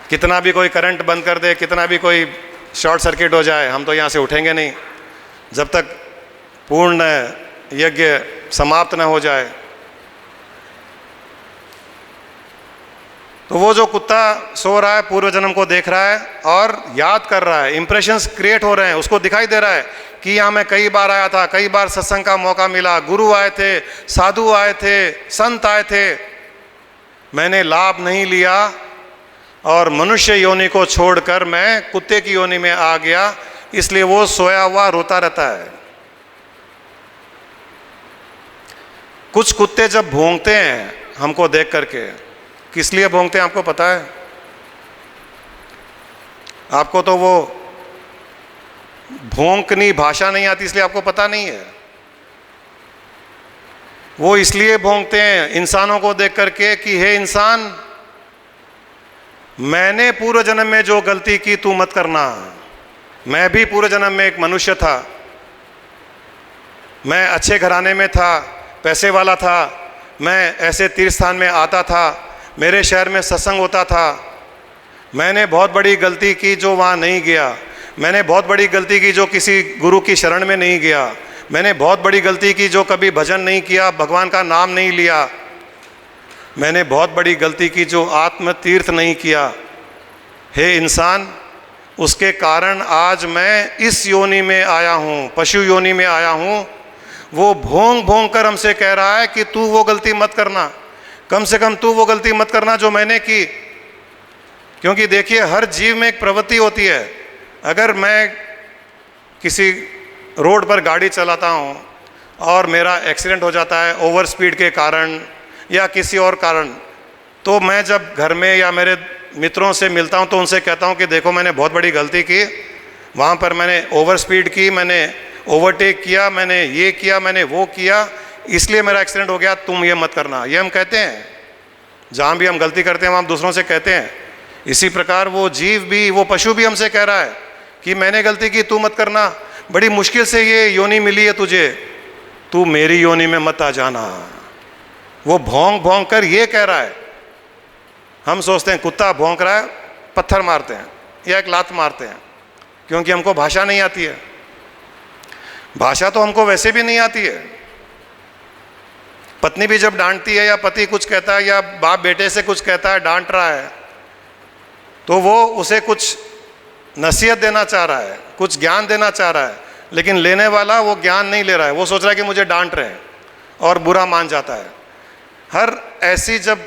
कितना भी कोई करंट बंद कर दे, कितना भी कोई शॉर्ट सर्किट हो जाए, हम तो यहाँ से उठेंगे नहीं जब तक पूर्ण यज्ञ समाप्त न हो जाए। तो वो जो कुत्ता सो रहा है, पूर्व जन्म को देख रहा है और याद कर रहा है, इंप्रेशंस क्रिएट हो रहे हैं, उसको दिखाई दे रहा है कि यहाँ मैं कई बार आया था, कई बार सत्संग का मौका मिला, गुरु आए थे, साधु आए थे, संत आए थे, मैंने लाभ नहीं लिया और मनुष्य योनि को छोड़कर मैं कुत्ते की योनि में आ गया। इसलिए वो सोया हुआ रोता रहता है। कुछ कुत्ते जब भौंकते हैं हमको देख करके, किस लिए भौंकते हैं आपको पता है? आपको तो वो भौंकनी भाषा नहीं आती इसलिए आपको पता नहीं है। वो इसलिए भौंकते हैं इंसानों को देख करके कि हे इंसान, मैंने पूर्व जन्म में जो गलती की तू मत करना। मैं भी पूर्व जन्म में एक मनुष्य था, मैं अच्छे घराने में था, पैसे वाला था, मैं ऐसे तीर्थ स्थान में आता था, मेरे शहर में सत्संग होता था। मैंने बहुत बड़ी गलती की जो वहाँ नहीं गया। मैंने बहुत बड़ी गलती की जो किसी गुरु की शरण में नहीं गया। मैंने बहुत बड़ी गलती की जो कभी भजन नहीं किया, भगवान का नाम नहीं लिया। मैंने बहुत बड़ी गलती की जो आत्म तीर्थ नहीं किया। हे इंसान, उसके कारण आज मैं इस योनि में आया हूँ, पशु योनि में आया हूँ। वो भोंग भोंग कर हमसे कह रहा है कि तू वो गलती मत करना, कम से कम तू वो गलती मत करना जो मैंने की। क्योंकि देखिए, हर जीव में एक प्रवृत्ति होती है। अगर मैं किसी रोड पर गाड़ी चलाता हूँ और मेरा एक्सीडेंट हो जाता है ओवर स्पीड के कारण या किसी और कारण, तो मैं जब घर में या मेरे मित्रों से मिलता हूँ तो उनसे कहता हूँ कि देखो मैंने बहुत बड़ी गलती की, वहाँ पर मैंने ओवर स्पीड की, मैंने ओवरटेक किया, मैंने ये किया, मैंने वो किया, इसलिए मेरा एक्सीडेंट हो गया, तुम ये मत करना। ये हम कहते हैं, जहाँ भी हम गलती करते हैं वहाँ हम दूसरों से कहते हैं। इसी प्रकार वो जीव भी, वो पशु भी हमसे कह रहा है कि मैंने गलती की, तू मत करना, बड़ी मुश्किल से ये योनि मिली है तुझे, तू मेरी योनि में मत आ जाना। वो भौंक भौंक कर ये कह रहा है। हम सोचते हैं कुत्ता भौंक रहा है, पत्थर मारते हैं या एक लात मारते हैं, क्योंकि हमको भाषा नहीं आती है। भाषा तो हमको वैसे भी नहीं आती है। पत्नी भी जब डांटती है या पति कुछ कहता है या बाप बेटे से कुछ कहता है, डांट रहा है, तो वो उसे कुछ नसीहत देना चाह रहा है, कुछ ज्ञान देना चाह रहा है, लेकिन लेने वाला वो ज्ञान नहीं ले रहा है। वो सोच रहा है कि मुझे डांट रहे हैं और बुरा मान जाता है। हर ऐसी जब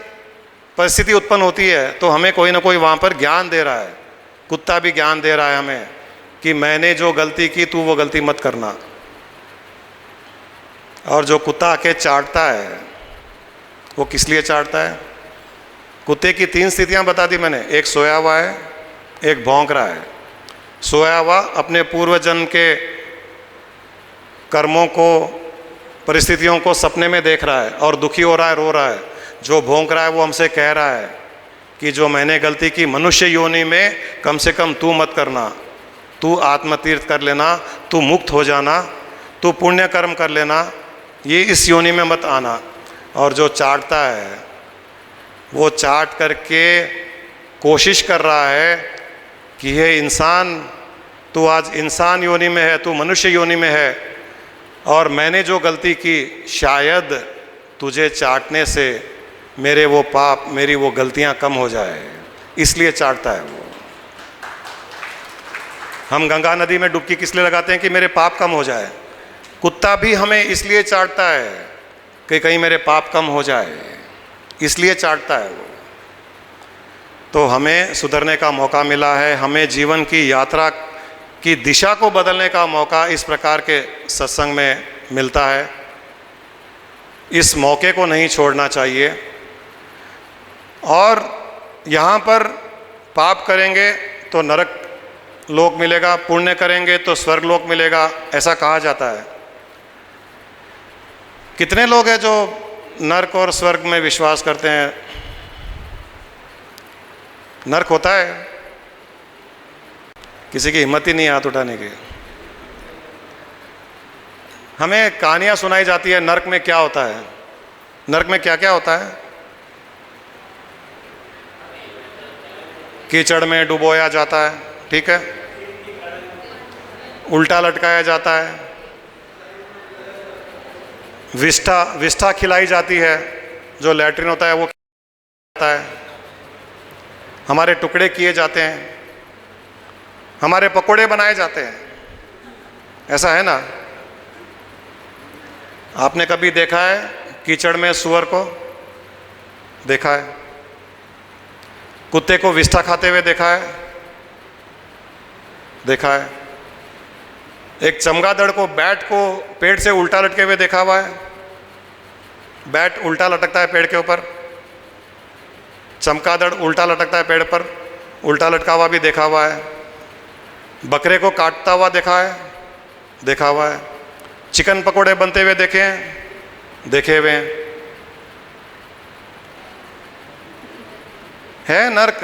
परिस्थिति उत्पन्न होती है तो हमें कोई ना कोई वहाँ पर ज्ञान दे रहा है। कुत्ता भी ज्ञान दे रहा है हमें कि मैंने जो गलती की तू वो गलती मत करना। और जो कुत्ता आके चाटता है वो किस लिए चाटता है? कुत्ते की 3 स्थितियाँ बता दी मैंने। एक सोया हुआ है, एक भौंक रहा है। सोया हुआ अपने पूर्व जन्म के कर्मों को, परिस्थितियों को सपने में देख रहा है और दुखी हो रहा है, रो रहा है। जो भौंक रहा है वो हमसे कह रहा है कि जो मैंने गलती की मनुष्य योनि में, कम से कम तू मत करना, तू आत्मतीर्थ कर लेना, तू मुक्त हो जाना, तू पुण्य कर्म कर लेना, ये इस योनि में मत आना। और जो चाटता है वो चाट करके कोशिश कर रहा है कि हे इंसान, तू आज इंसान योनि में है, तू मनुष्य योनि में है, और मैंने जो गलती की शायद तुझे चाटने से मेरे वो पाप, मेरी वो गलतियां कम हो जाए, इसलिए चाटता है वो। हम गंगा नदी में डुबकी किस लिए लगाते हैं? कि मेरे पाप कम हो जाए। कुत्ता भी हमें इसलिए चाटता है कि कहीं मेरे पाप कम हो जाए, इसलिए चाटता है वो। तो हमें सुधरने का मौका मिला है, हमें जीवन की यात्रा की दिशा को बदलने का मौका इस प्रकार के सत्संग में मिलता है। इस मौके को नहीं छोड़ना चाहिए। और यहाँ पर पाप करेंगे तो नरक लोक मिलेगा, पुण्य करेंगे तो स्वर्ग लोक मिलेगा, ऐसा कहा जाता है। कितने लोग हैं जो नरक और स्वर्ग में विश्वास करते हैं? नरक होता है? किसी की हिम्मत ही नहीं हाथ उठाने की। हमें कहानियां सुनाई जाती है नरक में क्या होता है। नरक में क्या क्या होता है? कीचड़ में डुबोया जाता है, ठीक है, उल्टा लटकाया जाता है, विष्ठा खिलाई जाती है, जो लैट्रिन होता है वो होता है, हमारे टुकड़े किए जाते हैं, हमारे पकोड़े बनाए जाते हैं। ऐसा है ना? आपने कभी देखा है कीचड़ में सुअर को? देखा है? कुत्ते को विष्ठा खाते हुए देखा है? देखा है? एक चमगादड़ को, बैट को पेड़ से उल्टा लटके हुए देखा हुआ है? बैट उल्टा लटकता है पेड़ के ऊपर, चमगादड़ उल्टा लटकता है पेड़ पर, उल्टा लटका हुआ भी देखा हुआ है। बकरे को काटता हुआ देखा है? देखा हुआ है। चिकन पकोड़े बनते हुए देखे हैं? देखे हुए हैं। है नरक?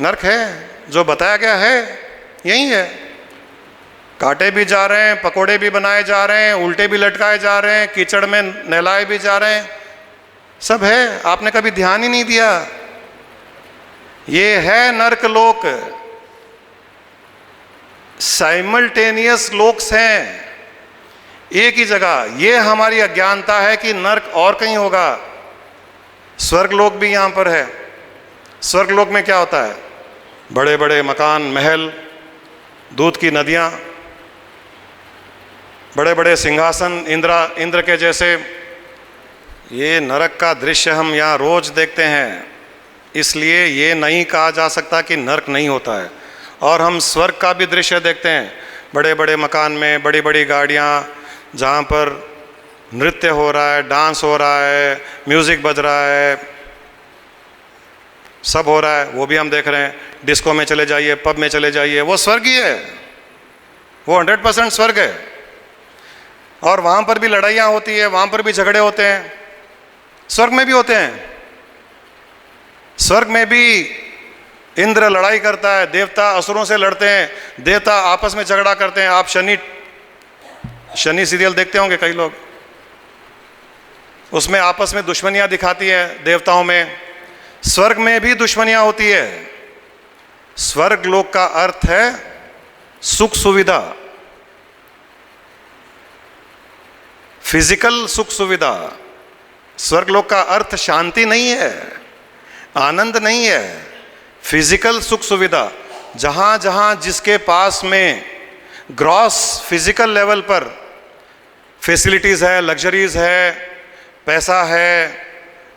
नरक है, जो बताया गया है यही है। काटे भी जा रहे हैं, पकोड़े भी बनाए जा रहे हैं, उल्टे भी लटकाए जा रहे हैं, कीचड़ में नहलाए भी जा रहे हैं, सब है। आपने कभी ध्यान ही नहीं दिया। ये है नरक लोक, साइमल्टेनियस लोक्स हैं एक ही जगह। ये हमारी अज्ञानता है कि नरक और कहीं होगा। स्वर्ग लोक भी यहाँ पर है। स्वर्ग लोक में क्या होता है? बड़े बड़े मकान, महल, दूध की नदियाँ, बड़े बड़े सिंहासन, इंद्र के जैसे। ये नरक का दृश्य हम यहाँ रोज देखते हैं, इसलिए ये नहीं कहा जा सकता कि नरक नहीं होता है। और हम स्वर्ग का भी दृश्य देखते हैं, बड़े बड़े मकान में बड़ी बड़ी गाड़ियाँ, जहाँ पर नृत्य हो रहा है, डांस हो रहा है, म्यूज़िक बज रहा है, सब हो रहा है, वो भी हम देख रहे हैं। डिस्को में चले जाइए, पब में चले जाइए, वो स्वर्ग ही है, वो 100% स्वर्ग है। और वहाँ पर भी लड़ाइयाँ होती है, वहाँ पर भी झगड़े होते हैं, स्वर्ग में भी होते हैं। स्वर्ग में भी इंद्र लड़ाई करता है, देवता असुरों से लड़ते हैं, देवता आपस में झगड़ा करते हैं। आप शनि सीरियल देखते होंगे कई लोग, उसमें आपस में दुश्मनियां दिखाती है देवताओं में। स्वर्ग में भी दुश्मनियां होती है। स्वर्ग लोक का अर्थ है सुख सुविधा, फिजिकल सुख सुविधा। स्वर्ग लोक का अर्थ शांति नहीं है, आनंद नहीं है, फिजिकल सुख सुविधा। जहां जहां जिसके पास में ग्रॉस फिजिकल लेवल पर फैसिलिटीज है, लग्जरीज है, पैसा है,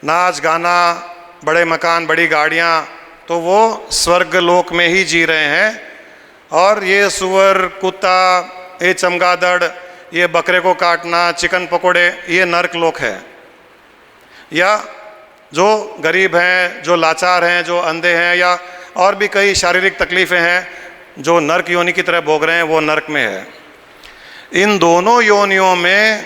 नाच गाना, बड़े मकान, बड़ी गाड़ियां, तो वो स्वर्ग लोक में ही जी रहे हैं। और ये सुअर, कुत्ता, ये चमगादड़, ये बकरे को काटना, चिकन पकोड़े, ये नरक लोक है। या जो गरीब हैं, जो लाचार हैं, जो अंधे हैं, या और भी कई शारीरिक तकलीफ़ें हैं जो नरक योनि की तरह भोग रहे हैं, वो नरक में है। इन दोनों योनियों में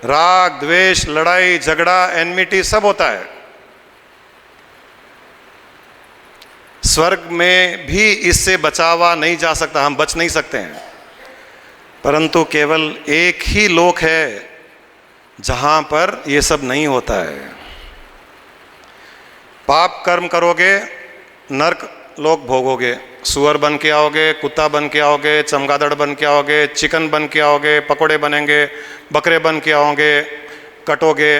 राग, द्वेष, लड़ाई, झगड़ा, एनमिटी सब होता है। स्वर्ग में भी इससे बचावा नहीं जा सकता, हम बच नहीं सकते हैं। परंतु केवल एक ही लोक है जहां पर ये सब नहीं होता है। पाप कर्म करोगे, नरक लोक भोगोगे। सुअर बन के आओगे, कुत्ता बन के आओगे, चमगादड़ बन के आओगे, चिकन बन के आओगे, पकोड़े बनेंगे, बकरे बन के आओगे, कटोगे।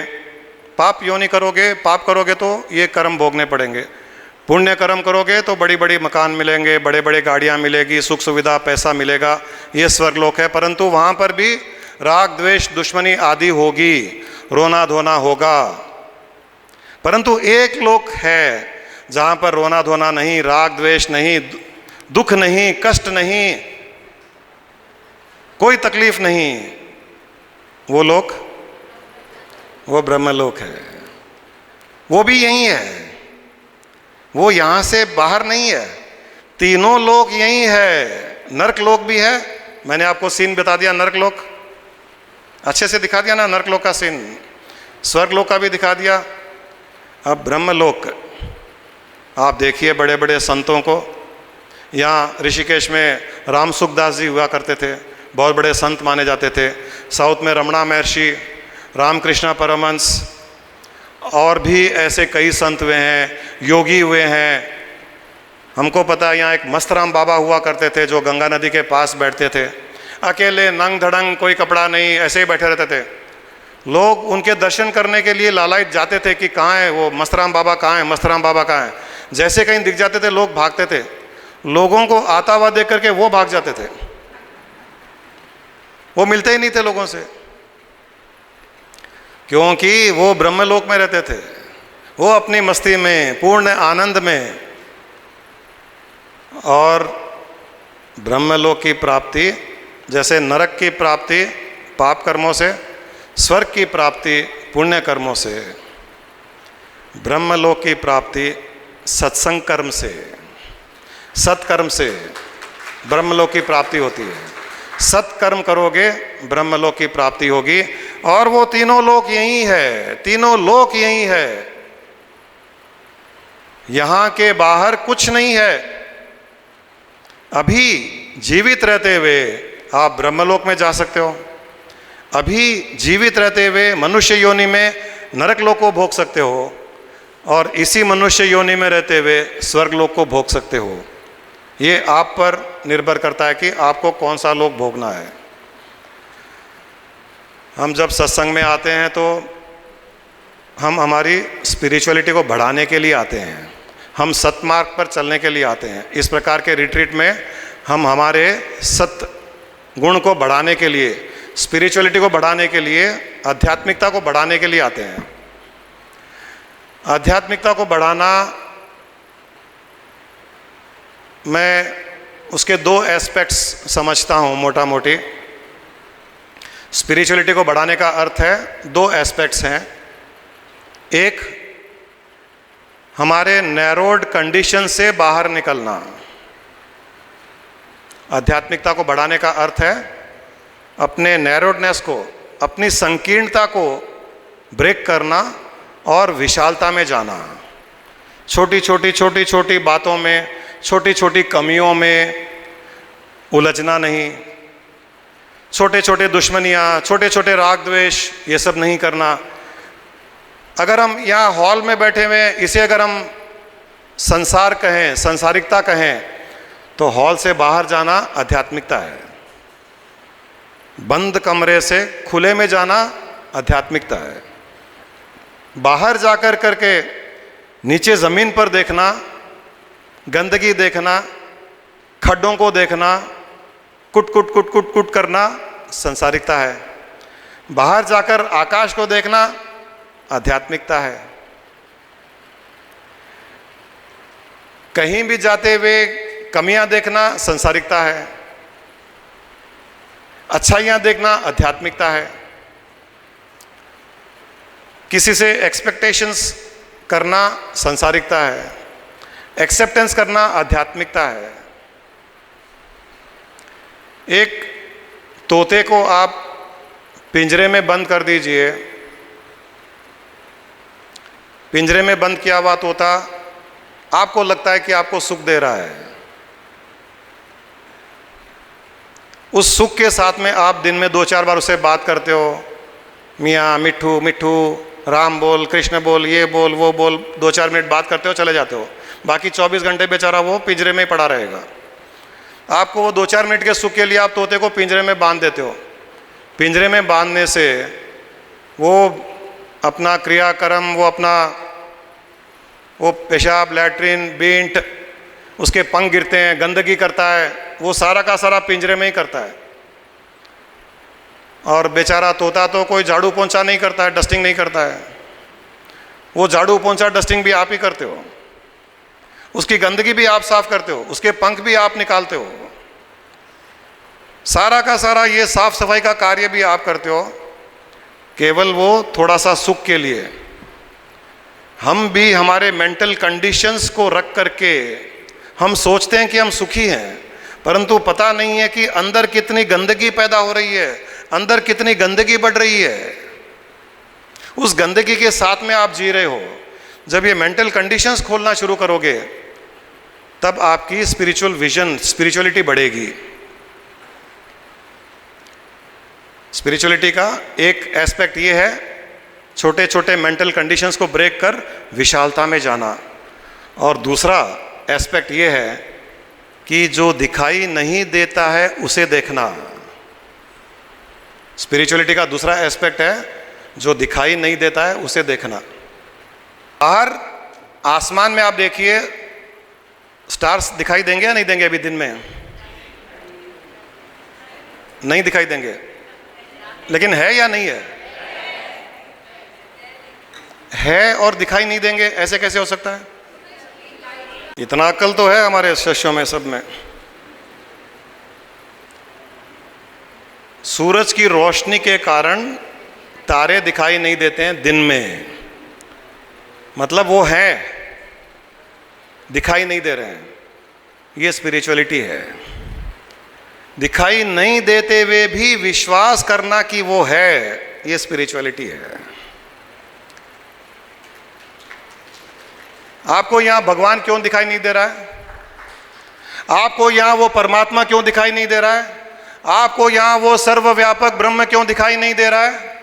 पाप योनि करोगे, पाप करोगे तो ये कर्म भोगने पड़ेंगे। पुण्य कर्म करोगे तो बड़ी बड़ी मकान मिलेंगे, बड़े बड़े गाड़ियाँ मिलेगी, सुख सुविधा, पैसा मिलेगा, ये स्वर्गलोक है। परंतु वहाँ पर भी राग, द्वेष, दुश्मनी आदि होगी, रोना धोना होगा। परंतु एक लोक है जहाँ पर रोना धोना नहीं, राग द्वेष नहीं, दुख नहीं, कष्ट नहीं, कोई तकलीफ नहीं। वो लोक, वो ब्रह्मलोक है। वो भी यही है, वो यहाँ से बाहर नहीं है। तीनों लोक यही है। नरक लोक भी है, मैंने आपको सीन बता दिया नरक लोक। अच्छे से दिखा दिया ना नरकलोक का सीन, स्वर्गलोक का भी दिखा दिया। अब ब्रह्मलोक आप देखिए बड़े बड़े संतों को। यहाँ ऋषिकेश में राम सुखदास जी हुआ करते थे, बहुत बड़े संत माने जाते थे। साउथ में रमणा महर्षि, रामकृष्ण परमहंस और भी ऐसे कई संत हुए हैं, योगी हुए हैं। हमको पता है यहाँ एक मस्तराम बाबा हुआ करते थे जो गंगा नदी के पास बैठते थे, अकेले नंग धड़ंग, कोई कपड़ा नहीं, ऐसे ही बैठे रहते थे। लोग उनके दर्शन करने के लिए लालायित जाते थे कि कहाँ है वो मस्तराम बाबा, कहाँ है मस्तराम बाबा, कहाँ है। जैसे कहीं दिख जाते थे लोग भागते थे, लोगों को आता हुआ देख करके वो भाग जाते थे, वो मिलते ही नहीं थे लोगों से, क्योंकि वो ब्रह्मलोक में रहते थे, वो अपनी मस्ती में, पूर्ण आनंद में। और ब्रह्मलोक की प्राप्ति, जैसे नरक की प्राप्ति पाप कर्मों से, स्वर्ग की प्राप्ति पुण्य कर्मों से, ब्रह्मलोक की प्राप्ति सत्संग कर्म से, सत्कर्म से ब्रह्मलोक की प्राप्ति होती है। सत्कर्म करोगे ब्रह्मलोक की प्राप्ति होगी। और वो तीनों लोक यही है, तीनों लोक यही है, यहां के बाहर कुछ नहीं है। अभी जीवित रहते हुए आप ब्रह्मलोक में जा सकते हो, अभी जीवित रहते हुए मनुष्य योनि में नरक लोक को भोग सकते हो, और इसी मनुष्य योनि में रहते हुए स्वर्ग लोक को भोग सकते हो। ये आप पर निर्भर करता है कि आपको कौन सा लोक भोगना है। हम जब सत्संग में आते हैं तो हम हमारी स्पिरिचुअलिटी को बढ़ाने के लिए आते हैं, हम सत्मार्ग पर चलने के लिए आते हैं। इस प्रकार के रिट्रीट में हम हमारे सत्य गुण को बढ़ाने के लिए, स्पिरिचुअलिटी को बढ़ाने के लिए, आध्यात्मिकता को बढ़ाने के लिए आते हैं। आध्यात्मिकता को बढ़ाना, मैं उसके दो एस्पेक्ट्स समझता हूँ मोटा मोटी। स्पिरिचुअलिटी को बढ़ाने का अर्थ है, दो एस्पेक्ट्स हैं। एक, हमारे नैरोड कंडीशन से बाहर निकलना। आध्यात्मिकता को बढ़ाने का अर्थ है अपने नैरोडनेस को, अपनी संकीर्णता को ब्रेक करना और विशालता में जाना। छोटी छोटी बातों में, छोटी छोटी कमियों में उलझना नहीं, छोटे छोटे दुश्मनियाँ, छोटे छोटे राग द्वेष, ये सब नहीं करना। अगर हम यहाँ हॉल में बैठे हुए इसे अगर हम संसार कहें, संसारिकता कहें, तो हॉल से बाहर जाना आध्यात्मिकता है। बंद कमरे से खुले में जाना आध्यात्मिकता है। बाहर जाकर करके नीचे ज़मीन पर देखना, गंदगी देखना, खड्डों को देखना, कुट कुट कुट कुट कुट करना संसारिकता है। बाहर जाकर आकाश को देखना आध्यात्मिकता है। कहीं भी जाते हुए कमियां देखना संसारिकता है, अच्छाइयां देखना आध्यात्मिकता है। किसी से एक्सपेक्टेशंस करना संसारिकता है, एक्सेप्टेंस करना आध्यात्मिकता है। एक तोते को आप पिंजरे में बंद कर दीजिए, पिंजरे में बंद किया हुआ तोता आपको लगता है कि आपको सुख दे रहा है। उस सुख के साथ में आप दिन में 2-4 बार उससे बात करते हो, मियाँ मिट्ठू मिट्ठू, राम बोल, कृष्ण बोल, ये बोल, वो बोल, 2-4 मिनट बात करते हो, चले जाते हो। बाकी 24 घंटे बेचारा वो पिंजरे में पड़ा रहेगा। आपको वो 2-4 मिनट के सुख के लिए आप तोते को पिंजरे में बांध देते हो। पिंजरे में बांधने से वो अपना क्रियाक्रम, वो पेशाब, लैट्रिन, बींट, उसके पंख गिरते हैं, गंदगी करता है, वो सारा का सारा पिंजरे में ही करता है। और बेचारा तोता तो कोई झाड़ू पोंछा नहीं करता है, डस्टिंग नहीं करता है। वो झाड़ू पोंछा डस्टिंग भी आप ही करते हो, उसकी गंदगी भी आप साफ करते हो, उसके पंख भी आप निकालते हो, सारा का सारा ये साफ सफाई का कार्य भी आप करते हो, केवल वो थोड़ा सा सुख के लिए। हम भी हमारे मेंटल कंडीशंस को रख करके हम सोचते हैं कि हम सुखी हैं, परंतु पता नहीं है कि अंदर कितनी गंदगी पैदा हो रही है, अंदर कितनी गंदगी बढ़ रही है, उस गंदगी के साथ में आप जी रहे हो। जब ये मेंटल कंडीशंस खोलना शुरू करोगे तब आपकी स्पिरिचुअल विजन, स्पिरिचुअलिटी बढ़ेगी। स्पिरिचुअलिटी का एक एस्पेक्ट ये है छोटे छोटे मेंटल कंडीशंस को ब्रेक कर विशालता में जाना, और दूसरा एस्पेक्ट ये है कि जो दिखाई नहीं देता है उसे देखना। स्पिरिचुअलिटी का दूसरा एस्पेक्ट है जो दिखाई नहीं देता है उसे देखना। बाहर आसमान में आप देखिए, स्टार्स दिखाई देंगे या नहीं देंगे? अभी दिन में नहीं दिखाई देंगे, लेकिन है या नहीं है? है और दिखाई नहीं देंगे, ऐसे कैसे हो सकता है? इतना अक्ल तो है हमारे शिष्यों में, सब में। सूरज की रोशनी के कारण तारे दिखाई नहीं देते हैं दिन में, मतलब वो है, दिखाई नहीं दे रहे हैं। ये स्पिरिचुअलिटी है। दिखाई नहीं देते हुए भी विश्वास करना कि वो है, ये स्पिरिचुअलिटी है। आपको यहां भगवान क्यों दिखाई नहीं दे रहा है? आपको यहां वो परमात्मा क्यों दिखाई नहीं दे रहा है? आपको यहां वो सर्वव्यापक ब्रह्म क्यों दिखाई नहीं दे रहा है?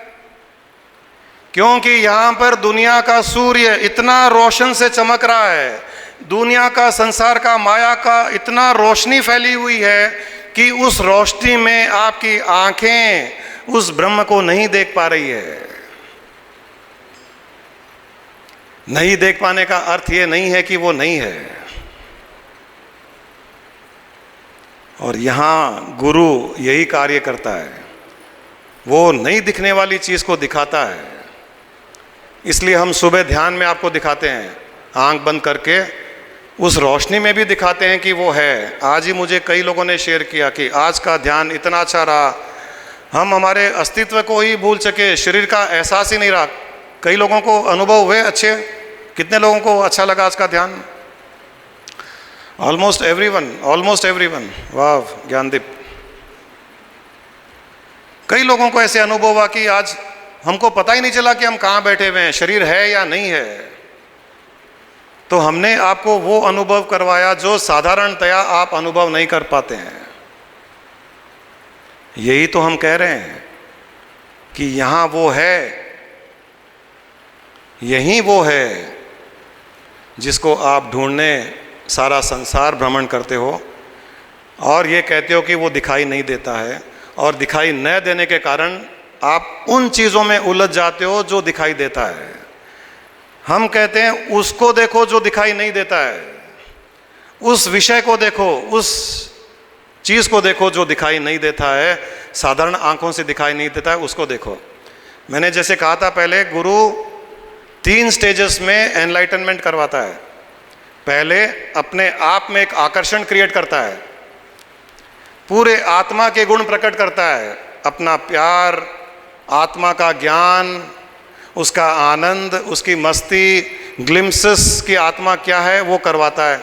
क्योंकि यहां पर दुनिया का सूर्य इतना रोशन से चमक रहा है, दुनिया का, संसार का, माया का इतना रोशनी फैली हुई है कि उस रोशनी में आपकी आंखें उस ब्रह्म को नहीं देख पा रही है। नहीं देख पाने का अर्थ ये नहीं है कि वो नहीं है। और यहां गुरु यही कार्य करता है, वो नहीं दिखने वाली चीज को दिखाता है। इसलिए हम सुबह ध्यान में आपको दिखाते हैं, आंख बंद करके उस रोशनी में भी दिखाते हैं कि वो है। आज ही मुझे कई लोगों ने शेयर किया कि आज का ध्यान इतना अच्छा रहा, हम हमारे अस्तित्व को ही भूल सके, शरीर का एहसास ही नहीं रहा। कई लोगों को अनुभव हुए अच्छे, कितने लोगों को अच्छा लगा आज का ध्यान? Almost everyone. वाह ज्ञानदीप, कई लोगों को ऐसे अनुभव हुआ कि आज हमको पता ही नहीं चला कि हम कहाँ बैठे हुए हैं, शरीर है या नहीं है। तो हमने आपको वो अनुभव करवाया जो साधारणतया आप अनुभव नहीं कर पाते हैं। यही तो हम कह रहे हैं कि यहाँ वो है, यही वो है जिसको आप ढूंढने सारा संसार भ्रमण करते हो, और ये कहते हो कि वो दिखाई नहीं देता है, और दिखाई न देने के कारण आप उन चीज़ों में उलझ जाते हो जो दिखाई देता है। हम कहते हैं उसको देखो जो दिखाई नहीं देता है, उस विषय को देखो, उस चीज़ को देखो जो दिखाई नहीं देता है, साधारण आंखों से दिखाई नहीं देता है, उसको देखो। मैंने जैसे कहा था पहले, गुरु 3 स्टेजेस में एनलाइटनमेंट करवाता है। पहले अपने आप में एक आकर्षण क्रिएट करता है, पूरे आत्मा के गुण प्रकट करता है, अपना प्यार, आत्मा का ज्ञान, उसका आनंद, उसकी मस्ती, ग्लिम्सेस की आत्मा क्या है वो करवाता है।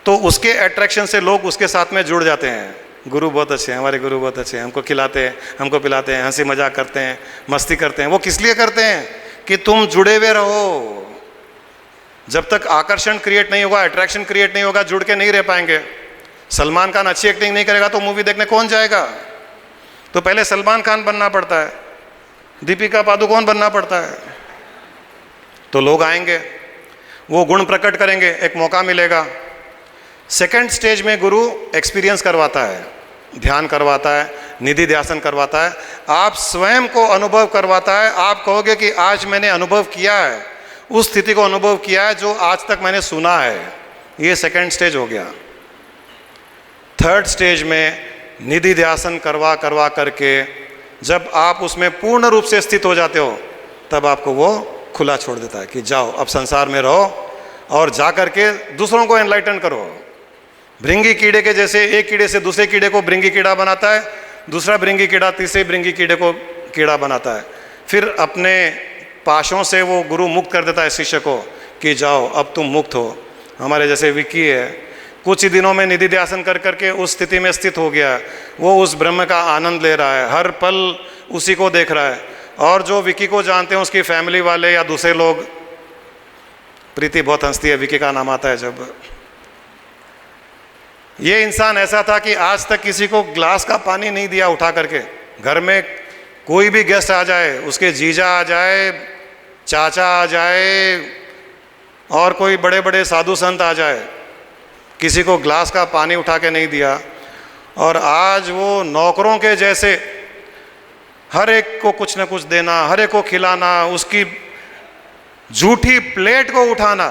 तो उसके अट्रैक्शन से लोग उसके साथ में जुड़ जाते हैं। गुरु बहुत अच्छे हैं, हमारे गुरु बहुत अच्छे हैं, हमको खिलाते हैं, हमको पिलाते हैं, हंसी मजाक करते हैं, मस्ती करते हैं। वो किस लिए करते हैं? कि तुम जुड़े हुए रहो। जब तक आकर्षण क्रिएट नहीं होगा, अट्रैक्शन क्रिएट नहीं होगा, जुड़ के नहीं रह पाएंगे। सलमान खान अच्छी एक्टिंग नहीं करेगा तो मूवी देखने कौन जाएगा? तो पहले सलमान खान बनना पड़ता है, दीपिका पादुकोण बनना पड़ता है, तो लोग आएंगे, वो गुण प्रकट करेंगे, एक मौका मिलेगा। सेकंड स्टेज में गुरु एक्सपीरियंस करवाता है, ध्यान करवाता है, निधि ध्यासन करवाता है, आप स्वयं को अनुभव करवाता है। आप कहोगे कि आज मैंने अनुभव किया है, उस स्थिति को अनुभव किया है जो आज तक मैंने सुना है। ये सेकंड स्टेज हो गया। थर्ड स्टेज में निधि ध्यासन करवा करके जब आप उसमें पूर्ण रूप से स्थित हो जाते हो, तब आपको वो खुला छोड़ देता है कि जाओ अब संसार में रहो और जा करके दूसरों को एनलाइटन करो। भृंगी कीड़े के जैसे एक कीड़े से दूसरे कीड़े को भृंगी कीड़ा बनाता है, दूसरा भृंगी कीड़ा तीसरे भृंगी कीड़े को कीड़ा बनाता है। फिर अपने पाशों से वो गुरु मुक्त कर देता है शिष्य को कि जाओ अब तुम मुक्त हो। हमारे जैसे विक्की है, कुछ ही दिनों में निधि ध्यासन कर करके उस स्थिति में स्थित हो गया, वो उस ब्रह्म का आनंद ले रहा है, हर पल उसी को देख रहा है। और जो विकी को जानते हैं, उसकी फैमिली वाले या दूसरे लोग, प्रीति बहुत हंसती है विकी का नाम आता है जब, ये इंसान ऐसा था कि आज तक किसी को ग्लास का पानी नहीं दिया उठा करके। घर में कोई भी गेस्ट आ जाए, उसके जीजा आ जाए, चाचा आ जाए और कोई बड़े बड़े साधु संत आ जाए, किसी को ग्लास का पानी उठा के नहीं दिया। और आज वो नौकरों के जैसे हर एक को कुछ ना कुछ देना, हर एक को खिलाना, उसकी झूठी प्लेट को उठाना,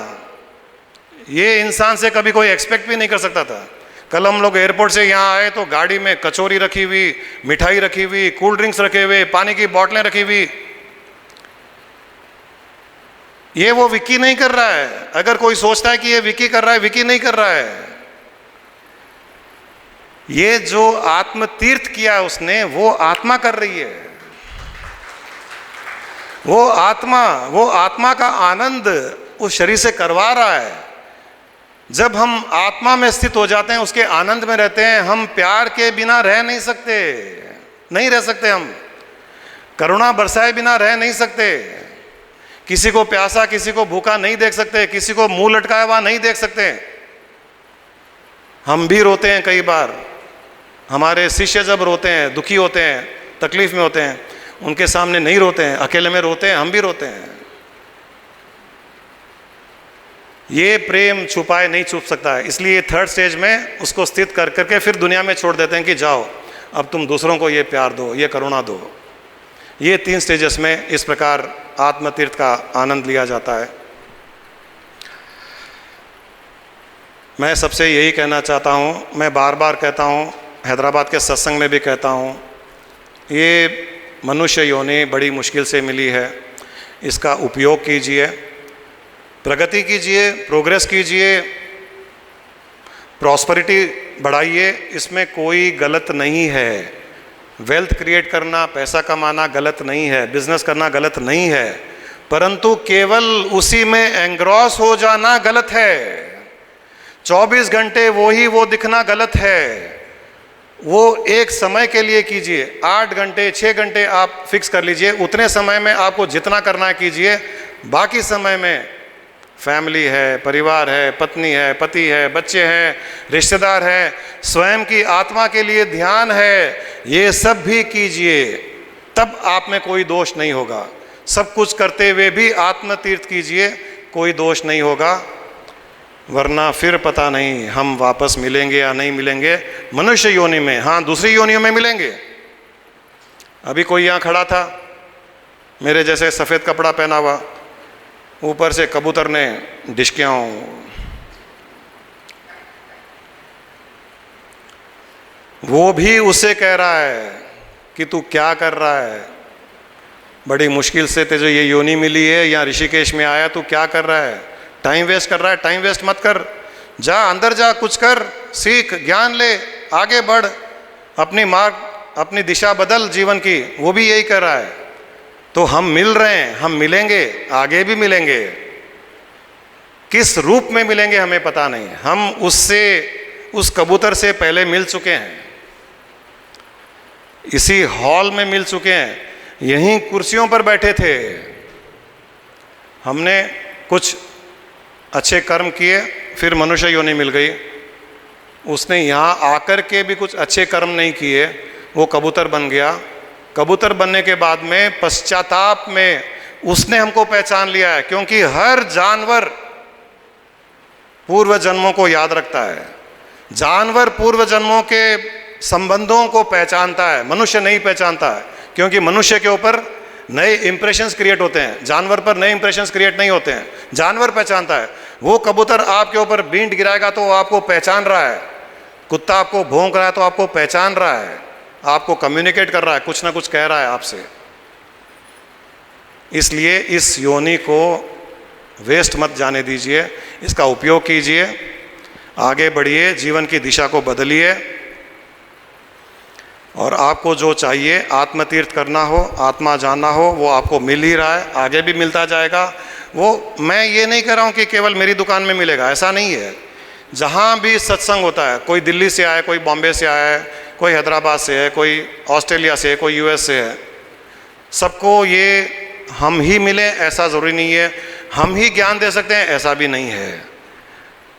ये इंसान से कभी कोई एक्सपेक्ट भी नहीं कर सकता था। कल हम लोग एयरपोर्ट से यहाँ आए तो गाड़ी में कचौरी रखी हुई, मिठाई रखी हुई, कोल्ड ड्रिंक्स रखे हुए, पानी की बोतलें रखी हुई। ये वो विकी नहीं कर रहा है। अगर कोई सोचता है कि ये विकी कर रहा है, विकी नहीं कर रहा है। ये जो आत्म तीर्थ किया उसने, वो आत्मा कर रही है। वो आत्मा का आनंद उस शरीर से करवा रहा है। जब हम आत्मा में स्थित हो जाते हैं, उसके आनंद में रहते हैं, हम प्यार के बिना रह नहीं सकते, नहीं रह सकते। हम करुणा बरसाए बिना रह नहीं सकते। किसी को प्यासा, किसी को भूखा नहीं देख सकते, किसी को मुंह लटकाया हुआ नहीं देख सकते। हम भी रोते हैं कई बार। हमारे शिष्य जब रोते हैं, दुखी होते हैं, तकलीफ में होते हैं, उनके सामने नहीं रोते हैं, अकेले में रोते हैं, हम भी रोते हैं। ये प्रेम छुपाए नहीं छुप सकता है। इसलिए थर्ड स्टेज में उसको स्थित कर करके फिर दुनिया में छोड़ देते हैं कि जाओ अब तुम दूसरों को ये प्यार दो, ये करुणा दो। ये 3 स्टेजेस में इस प्रकार आत्मतीर्थ का आनंद लिया जाता है। मैं सबसे यही कहना चाहता हूँ, मैं बार बार कहता हूँ, हैदराबाद के सत्संग में भी कहता हूँ, ये मनुष्य योनि बड़ी मुश्किल से मिली है। इसका उपयोग कीजिए, प्रगति कीजिए, प्रोग्रेस कीजिए, प्रॉस्पेरिटी बढ़ाइए, इसमें कोई गलत नहीं है। वेल्थ क्रिएट करना, पैसा कमाना गलत नहीं है, बिजनेस करना गलत नहीं है, परंतु केवल उसी में एंग्रॉस हो जाना गलत है। 24 घंटे वो दिखना गलत है। वो एक समय के लिए कीजिए, 8 घंटे 6 घंटे आप फिक्स कर लीजिए, उतने समय में आपको जितना करना है कीजिए। बाकी समय में फैमिली है, परिवार है, पत्नी है, पति है, बच्चे हैं, रिश्तेदार हैं, स्वयं की आत्मा के लिए ध्यान है, ये सब भी कीजिए। तब आप में कोई दोष नहीं होगा। सब कुछ करते हुए भी आत्म तीर्थ कीजिए, कोई दोष नहीं होगा। वरना फिर पता नहीं हम वापस मिलेंगे या नहीं मिलेंगे मनुष्य योनि में। हाँ, दूसरी योनियों में मिलेंगे। अभी कोई यहाँ खड़ा था, मेरे जैसे सफ़ेद कपड़ा पहना हुआ, ऊपर से कबूतर ने डिशकियाँ, वो भी उससे कह रहा है कि तू क्या कर रहा है, बड़ी मुश्किल से तुझे ये योनि मिली है, यहाँ ऋषिकेश में आया, तू क्या कर रहा है, टाइम वेस्ट कर रहा है। टाइम वेस्ट मत कर, जा अंदर जा, कुछ कर, सीख, ज्ञान ले, आगे बढ़, अपनी मार्ग, अपनी दिशा बदल जीवन की। वो भी यही कर रहा है। तो हम मिल रहे हैं, हम मिलेंगे, आगे भी मिलेंगे। किस रूप में मिलेंगे हमें पता नहीं। हम उससे, उस कबूतर से पहले मिल चुके हैं, इसी हॉल में मिल चुके हैं, यहीं कुर्सियों पर बैठे थे। हमने कुछ अच्छे कर्म किए, फिर मनुष्य योनि मिल गई। उसने यहाँ आकर के भी कुछ अच्छे कर्म नहीं किए, वो कबूतर बन गया। कबूतर बनने के बाद में पश्चाताप में उसने हमको पहचान लिया है, क्योंकि हर जानवर पूर्व जन्मों को याद रखता है। जानवर पूर्व जन्मों के संबंधों को पहचानता है, मनुष्य नहीं पहचानता है, क्योंकि मनुष्य के ऊपर नए इंप्रेशंस क्रिएट होते हैं, जानवर पर नए इंप्रेशंस क्रिएट नहीं होते हैं। जानवर पहचानता है। वो कबूतर आपके ऊपर बींट गिराएगा तो वो आपको पहचान रहा है, कुत्ता आपको भौंक रहा है तो आपको पहचान रहा है, आपको कम्युनिकेट कर रहा है, कुछ ना कुछ कह रहा है आपसे। इसलिए इस योनि को वेस्ट मत जाने दीजिए, इसका उपयोग कीजिए, आगे बढ़िए, जीवन की दिशा को बदलिए। और आपको जो चाहिए, आत्मतीर्थ करना हो, आत्मा जानना हो, वो आपको मिल ही रहा है, आगे भी मिलता जाएगा। वो मैं ये नहीं कह रहा हूँ कि केवल मेरी दुकान में मिलेगा, ऐसा नहीं है। जहाँ भी सत्संग होता है, कोई दिल्ली से आया, कोई बॉम्बे से आया है, कोई हैदराबाद से है, कोई ऑस्ट्रेलिया से है, कोई यूएस से है, सबको ये हम ही मिले ऐसा ज़रूरी नहीं है, हम ही ज्ञान दे सकते हैं ऐसा भी नहीं है।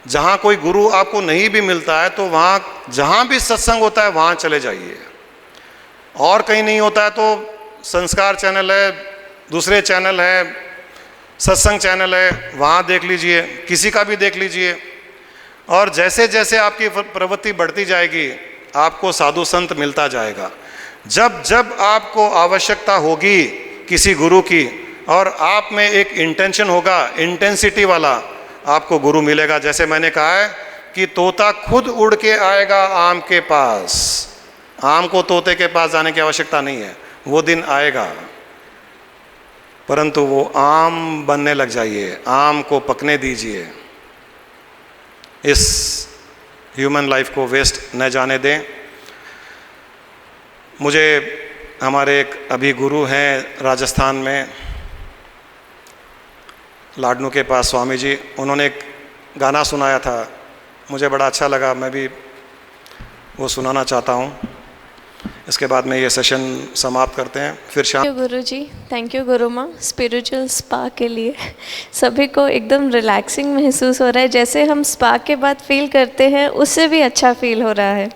जहाँ कोई गुरु आपको नहीं भी मिलता है तो वहाँ जहाँ भी सत्संग होता है वहाँ चले जाइए, और कहीं नहीं होता है तो संस्कार चैनल है, दूसरे चैनल है, सत्संग चैनल है, वहाँ देख लीजिए, किसी का भी देख लीजिए। और जैसे जैसे आपकी प्रवृत्ति बढ़ती जाएगी आपको साधु संत मिलता जाएगा। जब जब आपको आवश्यकता होगी किसी गुरु की और आप में एक इंटेंशन होगा, इंटेंसिटी वाला, आपको गुरु मिलेगा। जैसे मैंने कहा है कि तोता खुद उड़ के आएगा आम के पास, आम को तोते के पास जाने की आवश्यकता नहीं है, वो दिन आएगा, परंतु वो आम बनने लग जाइए, आम को पकने दीजिए, इस ह्यूमन लाइफ को वेस्ट न जाने दें। मुझे हमारे एक अभी गुरु हैं राजस्थान में, लाडनू के पास स्वामी जी, उन्होंने एक गाना सुनाया था, मुझे बड़ा अच्छा लगा, मैं भी वो सुनाना चाहता हूँ। इसके बाद में ये सेशन समाप्त करते हैं। फिर शाम। Thank you Guru ji, thank you गुरु माँ, स्पिरिचुअल स्पा के लिए। सभी को एकदम रिलैक्सिंग महसूस हो रहा है, जैसे हम स्पा के बाद फील करते हैं उससे भी अच्छा फील हो रहा है।